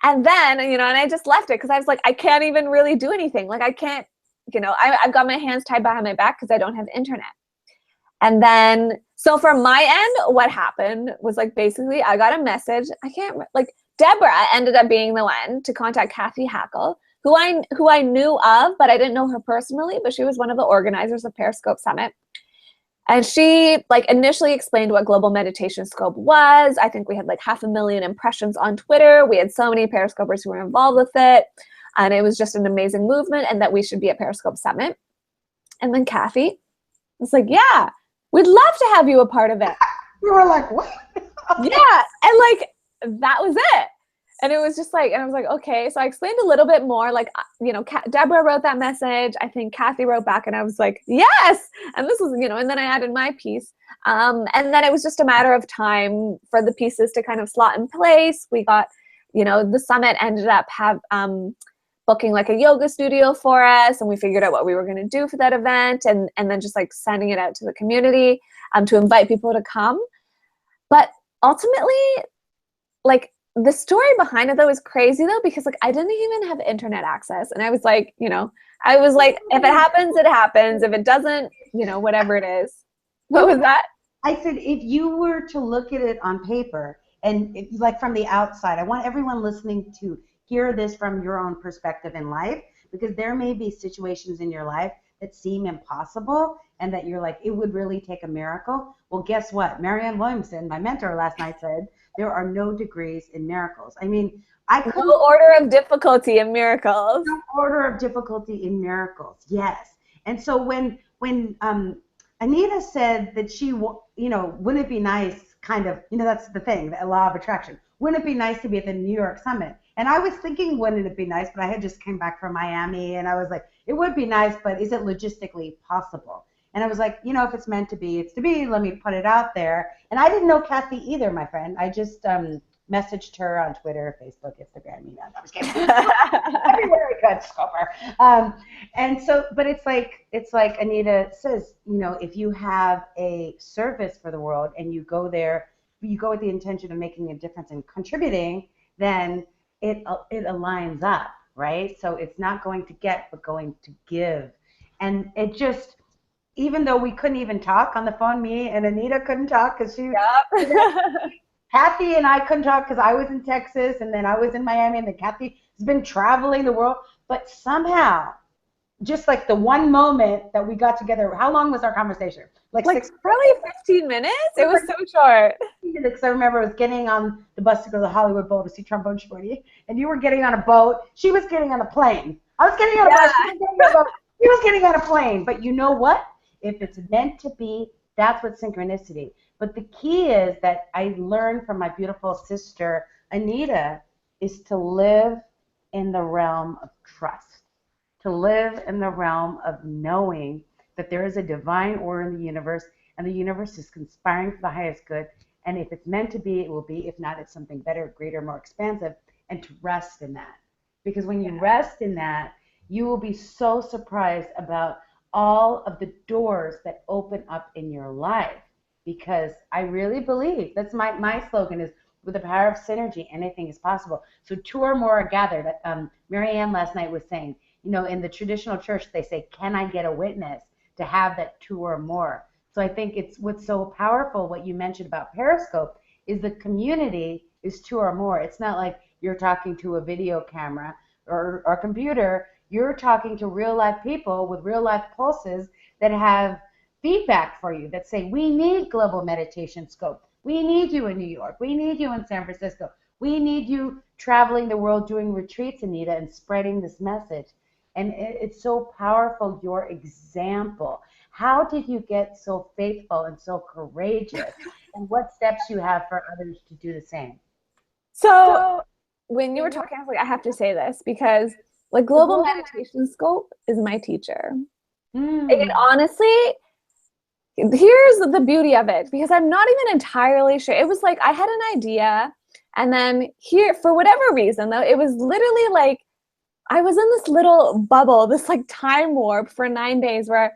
And then, you know, and I just left it because I was like, I can't even really do anything. Like I can't, you know, I've got my hands tied behind my back because I don't have internet. And then, so from my end, what happened was like basically I got a message. I can't like Deborah ended up being the one to contact Kathy Hackle, who I knew of, but I didn't know her personally. But she was one of the organizers of Periscope Summit, and she like initially explained what Global Meditation Scope was. I think we had like 500,000 impressions on Twitter. We had so many Periscopers who were involved with it, and it was just an amazing movement, and that we should be at Periscope Summit. And then Kathy was like, "Yeah, we'd love to have you a part of it." We were like, what? Yeah, and like that was it. And it was just like, and I was like, okay. So I explained a little bit more. Like, you know, Deborah wrote that message. I think Kathy wrote back, and I was like, yes. And this was, you know, and then I added my piece. And then it was just a matter of time for the pieces to kind of slot in place. We got, you know, the summit ended up booking like a yoga studio for us, and we figured out what we were going to do for that event, and then just like sending it out to the community to invite people to come. But ultimately, like, the story behind it though is crazy though, because like I didn't even have internet access, and I was like, you know, I was like, if it happens, it happens. If it doesn't, you know, whatever it is. What was that? I said, if you were to look at it on paper and like from the outside, I want everyone listening to hear this from your own perspective in life, because there may be situations in your life that seem impossible and that you're like, it would really take a miracle. Well, guess what? Marianne Williamson, my mentor last night, said there are no degrees in miracles. I mean, I couldn't. No order of difficulty in miracles. No order of difficulty in miracles, yes. And so when Anita said that she, you know, wouldn't it be nice, kind of, you know, that's the thing, the law of attraction. Wouldn't it be nice to be at the New York Summit? And I was thinking, wouldn't it be nice? But I had just came back from Miami, and I was like, it would be nice, but is it logistically possible? And I was like, you know, if it's meant to be, it's to be. Let me put it out there. And I didn't know Kathy either, my friend. I just messaged her on Twitter, Facebook, Instagram, you know. I was kidding. Everywhere I could, Scoper. And so, but it's like Anita says, you know, if you have a service for the world and you go there, you go with the intention of making a difference and contributing, then it aligns up, right? So it's not going to get, but going to give. And it just, even though we couldn't even talk on the phone, me and Anita couldn't talk because she, Kathy and I couldn't talk because I was in Texas, and then I was in Miami, and then Kathy has been traveling the world. But somehow, just like the one moment that we got together, how long was our conversation? Like probably 15 minutes? It was so short. Because I remember I was getting on the bus to go to the Hollywood Bowl to see Trombone Shorty, and you were getting on a boat. She was getting on a plane. I was getting on a bus. She was getting on a plane. But you know what? If it's meant to be, that's what synchronicity. But the key is that I learned from my beautiful sister, Anita, is to live in the realm of trust, to live in the realm of knowing that there is a divine order in the universe, and the universe is conspiring for the highest good. And if it's meant to be, it will be. If not, it's something better, greater, more expansive, and to rest in that. Because when you rest in that, you will be so surprised about all of the doors that open up in your life. Because I really believe, that's my slogan is, with the power of synergy, anything is possible. So 2 or more are gathered. Marianne last night was saying, you know, in the traditional church, they say, can I get a witness to have that 2 or more? So I think it's what's so powerful, what you mentioned about Periscope, is the community is 2 or more. It's not like you're talking to a video camera or a computer. You're talking to real life people with real life pulses that have feedback for you, that say, we need Global Meditation Scope. We need you in New York. We need you in San Francisco. We need you traveling the world doing retreats, Anita, and spreading this message. And it's so powerful, your example. How did you get so faithful and so courageous? And what steps you have for others to do the same? So when you were talking, I was like, I have to say this, because like Global Meditation Scope is my teacher. And honestly, here's the beauty of it, because I'm not even entirely sure. It was like I had an idea, and then here, for whatever reason, though, it was literally like I was in this little bubble, this like time warp for 9 days, where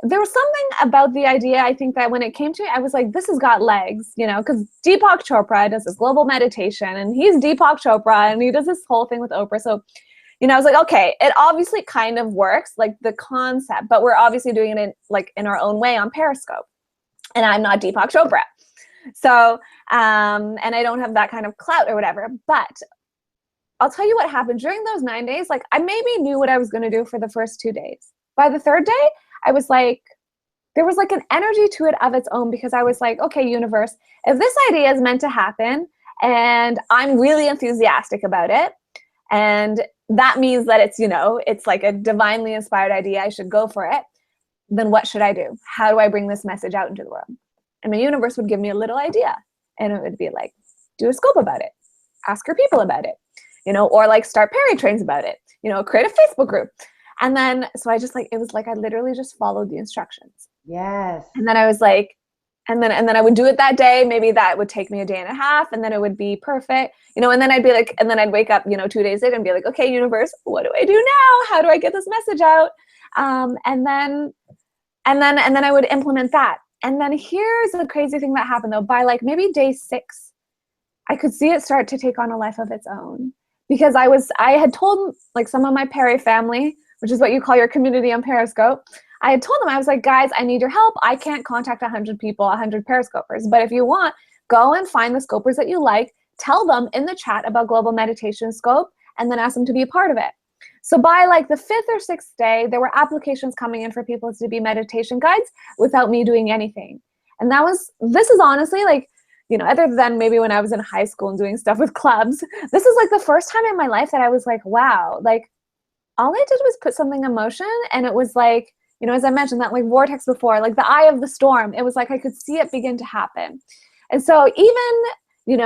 there was something about the idea, I think, that when it came to it, I was like, this has got legs, you know, because Deepak Chopra does this global meditation, and he's Deepak Chopra, and he does this whole thing with Oprah. So, you know, I was like, okay, it obviously kind of works, like the concept, but we're obviously doing it in our own way on Periscope. and I'm not Deepak Chopra. So, and I don't have that kind of clout or whatever, but I'll tell you what happened during those 9 days. Like, I maybe knew what I was going to do for the first 2 days. By the third day, I was like, there was like an energy to it of its own, because I was like, okay, universe, if this idea is meant to happen and I'm really enthusiastic about it, and that means that it's, it's like a divinely inspired idea, I should go for it, then what should I do? How do I bring this message out into the world? And the universe would give me a little idea, and it would be like, do a scope about it, ask your people about it, or like start Perry trains about it, create a Facebook group. And then, so I just like, it was like, I literally just followed the instructions. Yes. And then I was like, and then I would do it that day. Maybe that would take me a day and a half, and then it would be perfect, and then I'd be like, and then I'd wake up, 2 days later and be like, okay, universe, what do I do now? How do I get this message out? And then I would implement that. And then here's the crazy thing that happened though. By like maybe day 6, I could see it start to take on a life of its own, because I had told like some of my Perry family, which is what you call your community on Periscope. I had told them, I was like, guys, I need your help. I can't contact 100 people, 100 Periscopers. But if you want, go and find the scopers that you like, tell them in the chat about Global Meditation Scope, and then ask them to be a part of it. So by like the 5th or 6th day, there were applications coming in for people to be meditation guides without me doing anything. And this is honestly like, other than maybe when I was in high school and doing stuff with clubs, this is like the first time in my life that I was like, wow, like all I did was put something in motion, and it was like, as I mentioned, that like vortex before, like the eye of the storm, it was like I could see it begin to happen. And so even,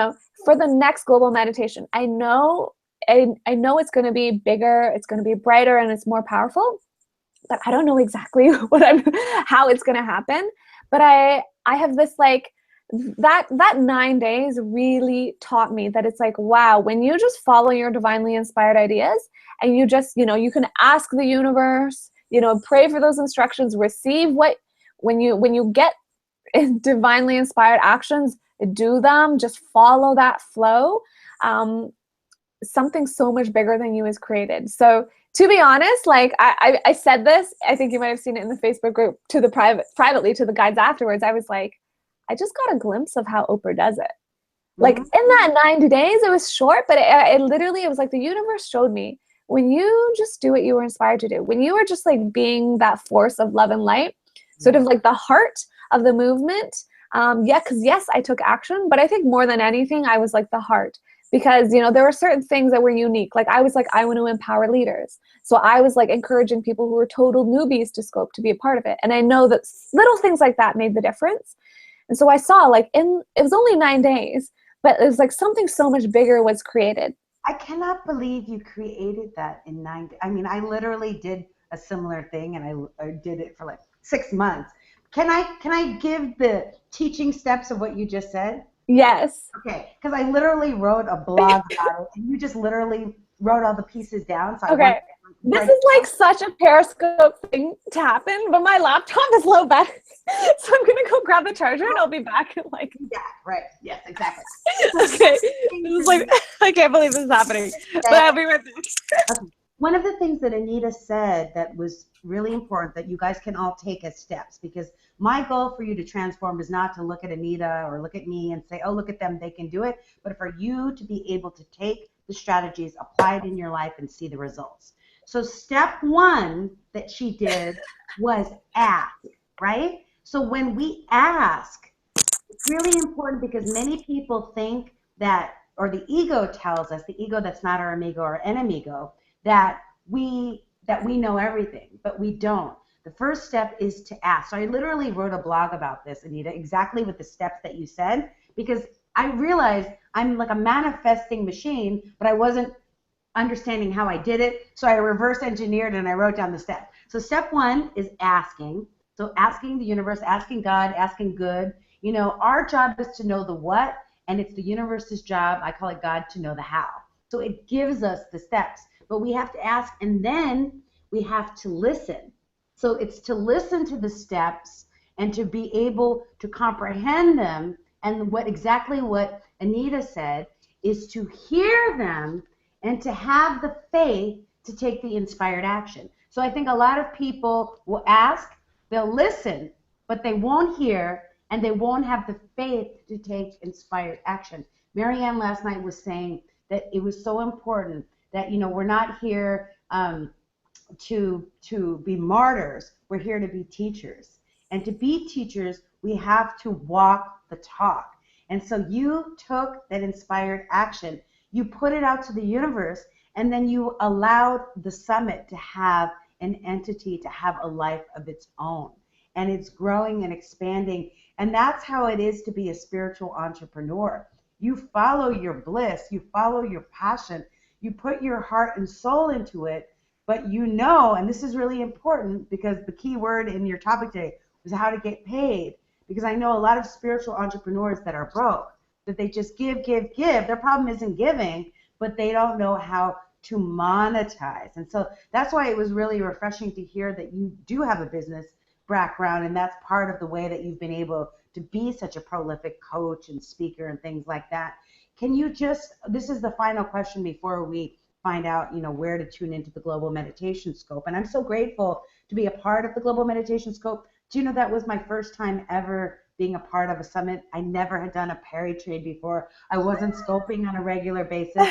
for the next global meditation, I know it's going to be bigger, it's going to be brighter, and it's more powerful, but I don't know exactly how it's going to happen. But I have this like, that 9 days really taught me that it's like, wow, when you just follow your divinely inspired ideas, and you just, you can ask the universe, pray for those instructions, receive when you get divinely inspired actions, do them, just follow that flow. Something so much bigger than you is created. So to be honest, like I said this, I think you might have seen it in the Facebook group to the privately to the guides afterwards. I was like, I just got a glimpse of how Oprah does it. Like in that 90 days, it was short, but it literally, it was like the universe showed me, when you just do what you were inspired to do, when you were just like being that force of love and light, sort of like the heart of the movement. Because yes, I took action, but I think more than anything, I was like the heart, because, there were certain things that were unique. Like I was like, I want to empower leaders. So I was like encouraging people who were total newbies to Scope to be a part of it. And I know that little things like that made the difference. And so I saw like it was only 9 days, but it was like something so much bigger was created. I cannot believe you created that in 9 days. I mean, I literally did a similar thing, and I did it for like 6 months. Can I give the teaching steps of what you just said? Yes. Okay, because I literally wrote a blog about it, and you just literally wrote all the pieces down. So okay. This is like such a Periscope thing to happen, but my laptop is low battery, so I'm gonna go grab the charger and I'll be back in like. Yeah, right. Yes, exactly. Okay. This is like, I can't believe this is happening, but I'll be right back. Okay. One of the things that Anita said that was really important that you guys can all take as steps, because my goal for you to transform is not to look at Anita or look at me and say, oh, look at them, they can do it, but for you to be able to take the strategies, apply it in your life, and see the results. So step 1 that she did was ask, right? So when we ask, it's really important, because many people think that, or the ego tells us, the ego that's not our amigo or enemigo, that we know everything, but we don't. The first step is to ask. So I literally wrote a blog about this, Anita, exactly with the steps that you said, because I realized I'm like a manifesting machine, but I wasn't understanding how I did it. So I reverse engineered and I wrote down the steps. So step 1 is asking. So asking the universe, asking God, asking good. Our job is to know the what, and it's the universe's job, I call it God, to know the how. So it gives us the steps, but we have to ask, and then we have to listen. So it's to listen to the steps and to be able to comprehend them. And exactly what Anita said is to hear them and to have the faith to take the inspired action. So I think a lot of people will ask, they'll listen, but they won't hear, and they won't have the faith to take inspired action. Marianne last night was saying that it was so important that, we're not here to be martyrs. We're here to be teachers. And to be teachers, we have to walk the talk. And so you took that inspired action, you put it out to the universe, and then you allowed the summit to have an entity, to have a life of its own. And it's growing and expanding. And that's how it is to be a spiritual entrepreneur. You follow your bliss, you follow your passion, you put your heart and soul into it, but and this is really important because the key word in your topic today was how to get paid. Because I know a lot of spiritual entrepreneurs that are broke, that they just give. Their problem isn't giving, but they don't know how to monetize. And so that's why it was really refreshing to hear that you do have a business background, and that's part of the way that you've been able to be such a prolific coach and speaker and things like that. Can you this is the final question before we find out, where to tune into the Global Meditation Scope. And I'm so grateful to be a part of the Global Meditation Scope. Do you know that was my first time ever being a part of a summit? I never had done a Perry trade before. I wasn't scoping on a regular basis.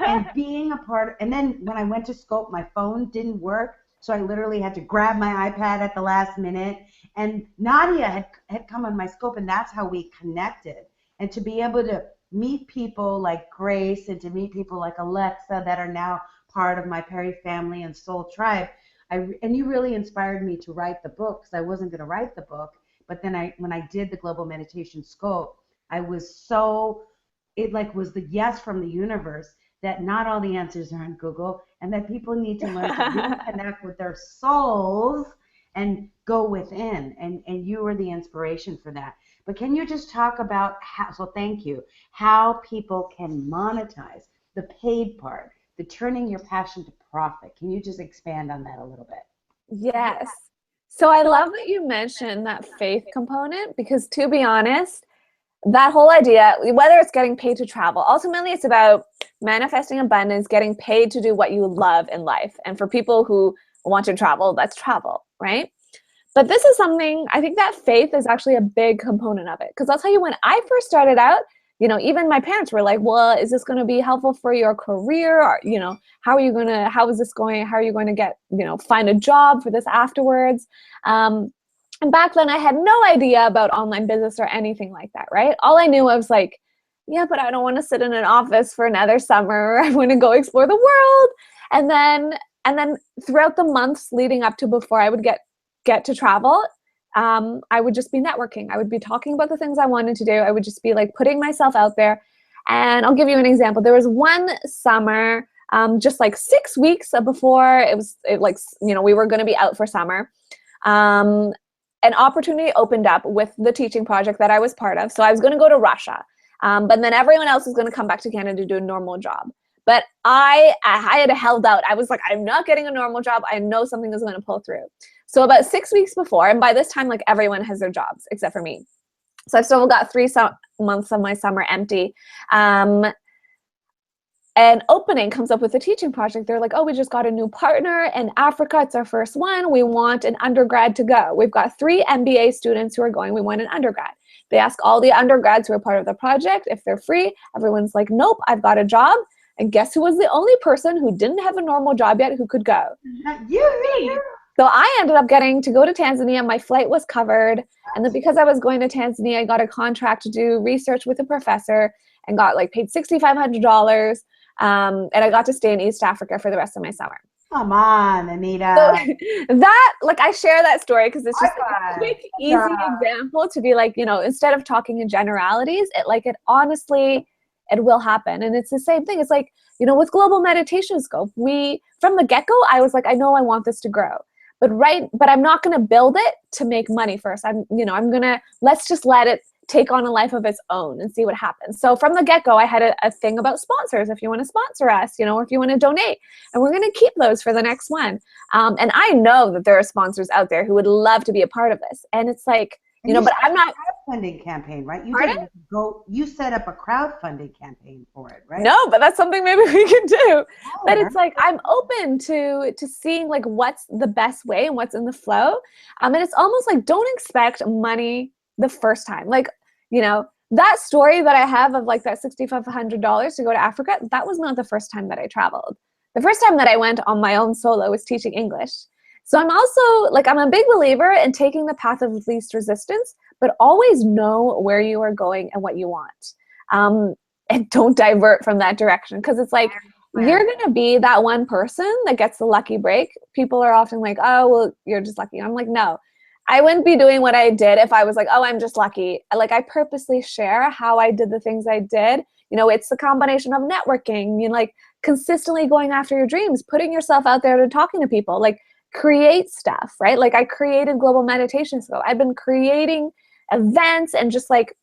And being a part, and then when I went to scope, my phone didn't work. So I literally had to grab my iPad at the last minute. And Nadia had come on my scope, and that's how we connected. And to be able to meet people like Grace and to meet people like Alexa that are now part of my Perry family and Soul Tribe, and you really inspired me to write the book, because I wasn't going to write the book. But then when I did the Global Meditation Scope, I was it was the yes from the universe that not all the answers are on Google, and that people need to learn to reconnect with their souls and go within. And you were the inspiration for that. But can you just talk about how people can monetize the paid part, the turning your passion to profit? Can you just expand on that a little bit? Yes. So I love that you mentioned that faith component, because to be honest, that whole idea, whether it's getting paid to travel, ultimately it's about manifesting abundance, getting paid to do what you love in life. And for people who want to travel, that's travel, right? But this is something, I think that faith is actually a big component of it. Because I'll tell you, when I first started out, even my parents were like, well, is this going to be helpful for your career? Or, how is this going? How are you going to get, find a job for this afterwards? And back then I had no idea about online business or anything like that, right? All I knew was like, yeah, but I don't want to sit in an office for another summer. I want to go explore the world. And then throughout the months leading up to before I would get to travel, I would just be networking. I would be talking about the things I wanted to do. I would just be like putting myself out there. And I'll give you an example. There was one summer, just like 6 weeks before we were going to be out for summer. An opportunity opened up with the teaching project that I was part of. So I was going to go to Russia, but then everyone else was going to come back to Canada to do a normal job. But I had held out. I was like, I'm not getting a normal job. I know something is going to pull through. So about 6 weeks before, and by this time, like everyone has their jobs except for me. So I've still got 3 months of my summer empty. An opening comes up with a teaching project. They're like, oh, we just got a new partner in Africa. It's our first one. We want an undergrad to go. We've got 3 MBA students who are going. We want an undergrad. They ask all the undergrads who are part of the project if they're free. Everyone's like, nope, I've got a job. And guess who was the only person who didn't have a normal job yet who could go? You. So I ended up getting to go to Tanzania. My flight was covered. And then because I was going to Tanzania, I got a contract to do research with a professor and got paid $6,500. And I got to stay in East Africa for the rest of my summer. Come on, Anita. So that, I share that story because it's just a quick, easy example to be instead of talking in generalities, it honestly, it will happen. And it's the same thing. It's with Global Meditation Scope, from the get-go, I was like, I know I want this to grow. But I'm not going to build it to make money first. Let's just let it take on a life of its own and see what happens. So from the get-go, I had a thing about sponsors. If you want to sponsor us, or if you want to donate, and we're going to keep those for the next one. And I know that there are sponsors out there who would love to be a part of this. And it's but I'm not. Crowdfunding campaign, right? You set up a crowdfunding campaign for it, right? No, but that's something maybe we can do. But it's I'm open to seeing what's the best way and what's in the flow. And it's almost don't expect money the first time. Like, you know, that story that I have of like that $6,500 to go to Africa, that was not the first time that I traveled. The first time that I went on my own solo was teaching English. So I'm also like, I'm a big believer in taking the path of least resistance, but always know where you are going and what you want. And don't divert from that direction, because it's like, you're going to be that one person that gets the lucky break. People are often like, oh, well, you're just lucky. I'm like, no, I wouldn't be doing what I did if I was like, oh, I'm just lucky. Like, I purposely share how I did the things I did. You know, it's the combination of networking, you know, like consistently going after your dreams, putting yourself out there to talking to people, like create stuff, right? Like I created Global Meditation School. I've been creating events and just like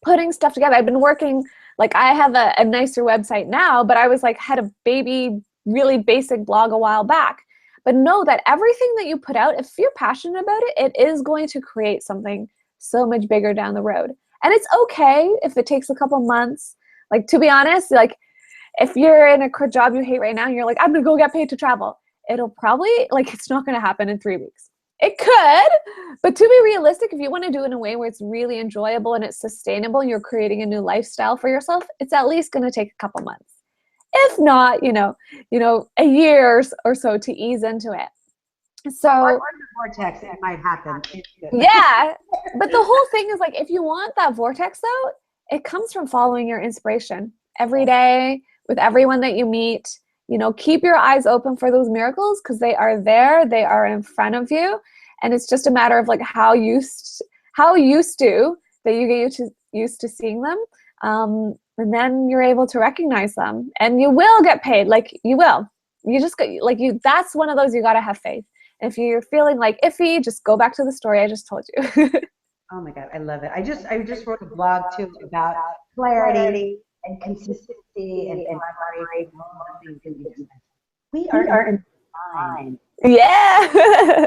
putting stuff together. I've been working, like I have a nicer website now, but I was like, had a baby, really basic blog a while back. But know that everything that you put out, if you're passionate about it, it is going to create something so much bigger down the road. And it's okay if it takes a couple months. Like, to be honest, like if you're in a job you hate right now and you're like, I'm gonna go get paid to travel, it'll probably, like, it's not gonna happen in 3 weeks. It could, but to be realistic, if you want to do it in a way where it's really enjoyable and it's sustainable and you're creating a new lifestyle for yourself, it's at least going to take a couple months. If not, you know, a year or so to ease into it. So, or the vortex, it might happen. Yeah, but the whole thing is like, if you want that vortex though, it comes from following your inspiration every day with everyone that you meet. You know, keep your eyes open for those miracles, because they are there, they are in front of you, and it's just a matter of like how used to that you get used to seeing them, and then you're able to recognize them, and you will get paid. Like, you will. You just got, like, you. That's one of those, you got to have faith. If you're feeling like iffy, just go back to the story I just told you. Oh my God, I love it. I just wrote a blog too about clarity and consistency and collaboration. We are in line. Yeah.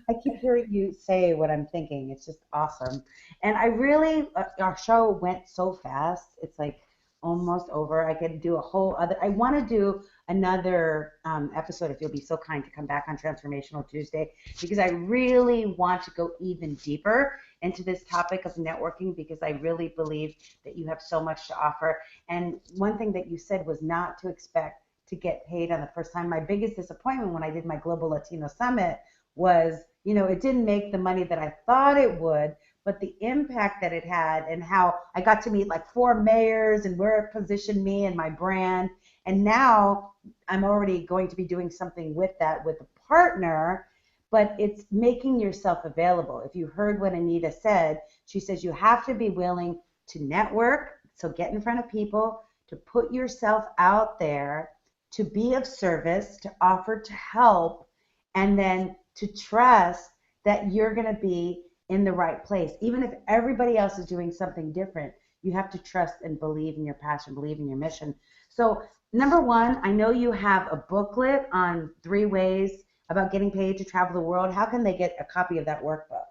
I keep hearing you say what I'm thinking. It's just awesome. And I really, our show went so fast. It's like almost over. I could do a whole other, I want to do another episode, if you'll be so kind to come back on Transformational Tuesday, because I really want to go even deeper into this topic of networking, because I really believe that you have so much to offer. And one thing that you said was not to expect to get paid on the first time. My biggest disappointment when I did my Global Latino Summit was, you know, it didn't make the money that I thought it would, but the impact that it had and how I got to meet like 4 mayors and where it positioned me and my brand. And now I'm already going to be doing something with that with a partner, but it's making yourself available. If you heard what Anita said, she says you have to be willing to network, so get in front of people, to put yourself out there, to be of service, to offer to help, and then to trust that you're going to be in the right place. Even if everybody else is doing something different, you have to trust and believe in your passion, believe in your mission. So number one, I know you have a booklet on 3 ways about getting paid to travel the world. How can they get a copy of that workbook?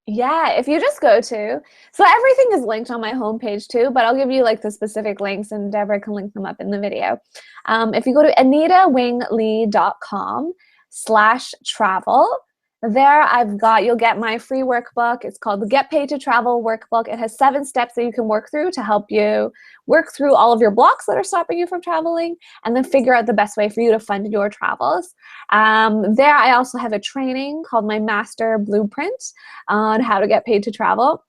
Yeah, if you just go to, so everything is linked on my homepage too, but I'll give you like the specific links, and Deborah can link them up in the video. If you go to anitawingley.com/travel, there you'll get my free workbook. It's called the Get Paid to Travel Workbook. It has 7 steps that you can work through to help you work through all of your blocks that are stopping you from traveling, and then figure out the best way for you to fund your travels. There I also have a training called my Master Blueprint on how to get paid to travel.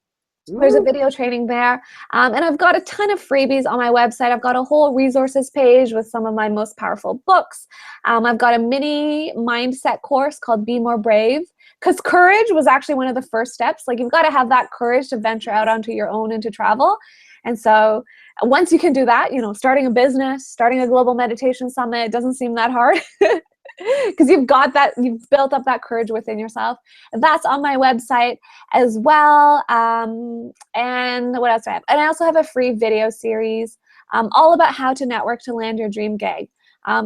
There's a video training there. And I've got a ton of freebies on my website. I've got a whole resources page with some of my most powerful books. I've got a mini mindset course called Be More Brave, because courage was actually one of the first steps. Like, you've got to have that courage to venture out onto your own and to travel. And so once you can do that, you know, starting a business, starting a Global Meditation Summit, it doesn't seem that hard. Because you've built up that courage within yourself. That's on my website as well. And what else do I have? And I also have a free video series all about how to network to land your dream gig.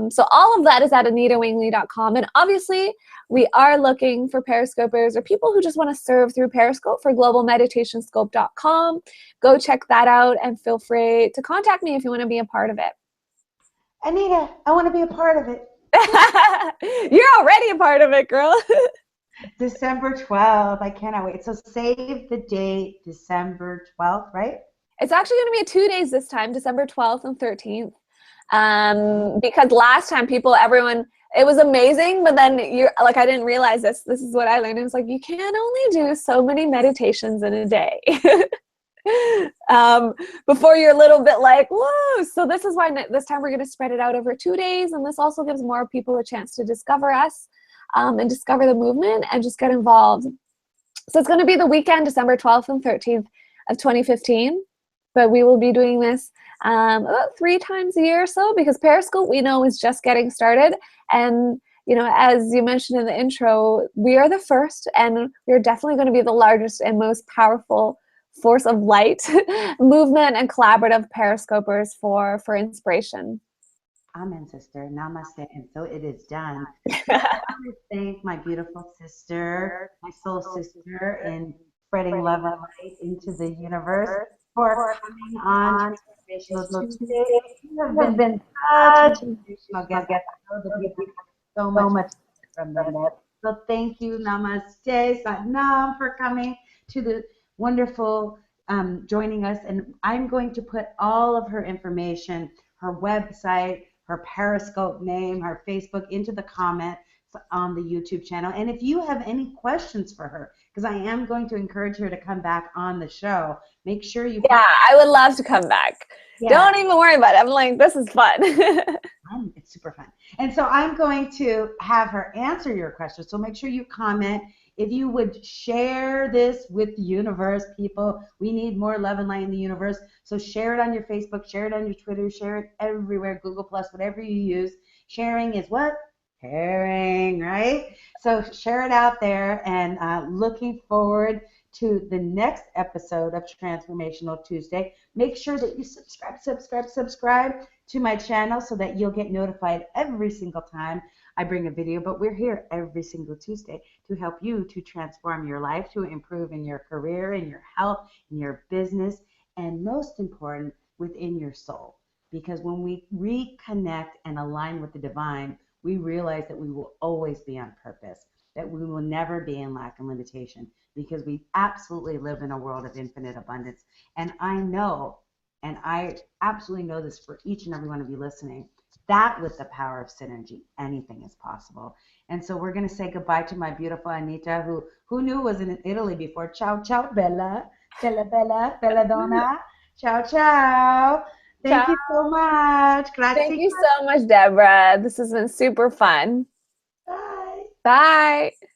So all of that is at anitawingley.com. And obviously, we are looking for Periscopers or people who just want to serve through Periscope for globalmeditationscope.com. Go check that out, and feel free to contact me if you want to be a part of it. Anita, I want to be a part of it. You're already a part of it, girl. December 12th. I cannot wait. So save the date, December 12th, right? It's actually going to be 2 days this time, December 12th and 13th. Because last time everyone, it was amazing, but then you're like, I didn't realize this. This is what I learned. It was like, you can only do so many meditations in a day. Before you're a little bit like, whoa. So this is why this time we're going to spread it out over 2 days. And this also gives more people a chance to discover us and discover the movement and just get involved. So it's going to be the weekend, December 12th and 13th of 2015. But we will be doing this about 3 times a year or so, because Periscope, we know, is just getting started. And, you know, as you mentioned in the intro, we are the first, and we're definitely going to be the largest and most powerful force of light movement and collaborative Periscopers for inspiration. Amen, sister. Namaste. And so it is done. I want to thank my beautiful sister, my soul sister, in spreading love and light into the universe for coming on Transformational Tuesday. You have been such an inspirational guest. I know that people have so much from this. So thank you, Namaste, Satnam, for coming to the wonderful joining us. And I'm going to put all of her information, her website, her Periscope name, her Facebook into the comments on the YouTube channel. And if you have any questions for her, because I am going to encourage her to come back on the show, make sure you. Yeah, I would love to come back. Yeah. Don't even worry about it. I'm like, this is fun. It's super fun. And so I'm going to have her answer your questions. So make sure you comment. If you would share this with the universe, people, we need more love and light in the universe. So share it on your Facebook, share it on your Twitter, share it everywhere, Google Plus, whatever you use. Sharing is what? Caring, right? So share it out there, and looking forward to the next episode of Transformational Tuesday. Make sure that you subscribe to my channel so that you'll get notified every single time I bring a video. But we're here every single Tuesday to help you to transform your life, to improve in your career, in your health, in your business, and most important, within your soul. Because when we reconnect and align with the divine, we realize that we will always be on purpose, that we will never be in lack and limitation, because we absolutely live in a world of infinite abundance. And I know, and I absolutely know this for each and every one of you listening, that with the power of synergy, anything is possible. And so we're going to say goodbye to my beautiful Anita, who knew was in Italy before. Ciao, ciao, Bella. Bella, Bella, Bella Donna. Ciao, ciao. Thank you so much. Grazie. Thank you so much, Deborah. This has been super fun. Bye. Bye.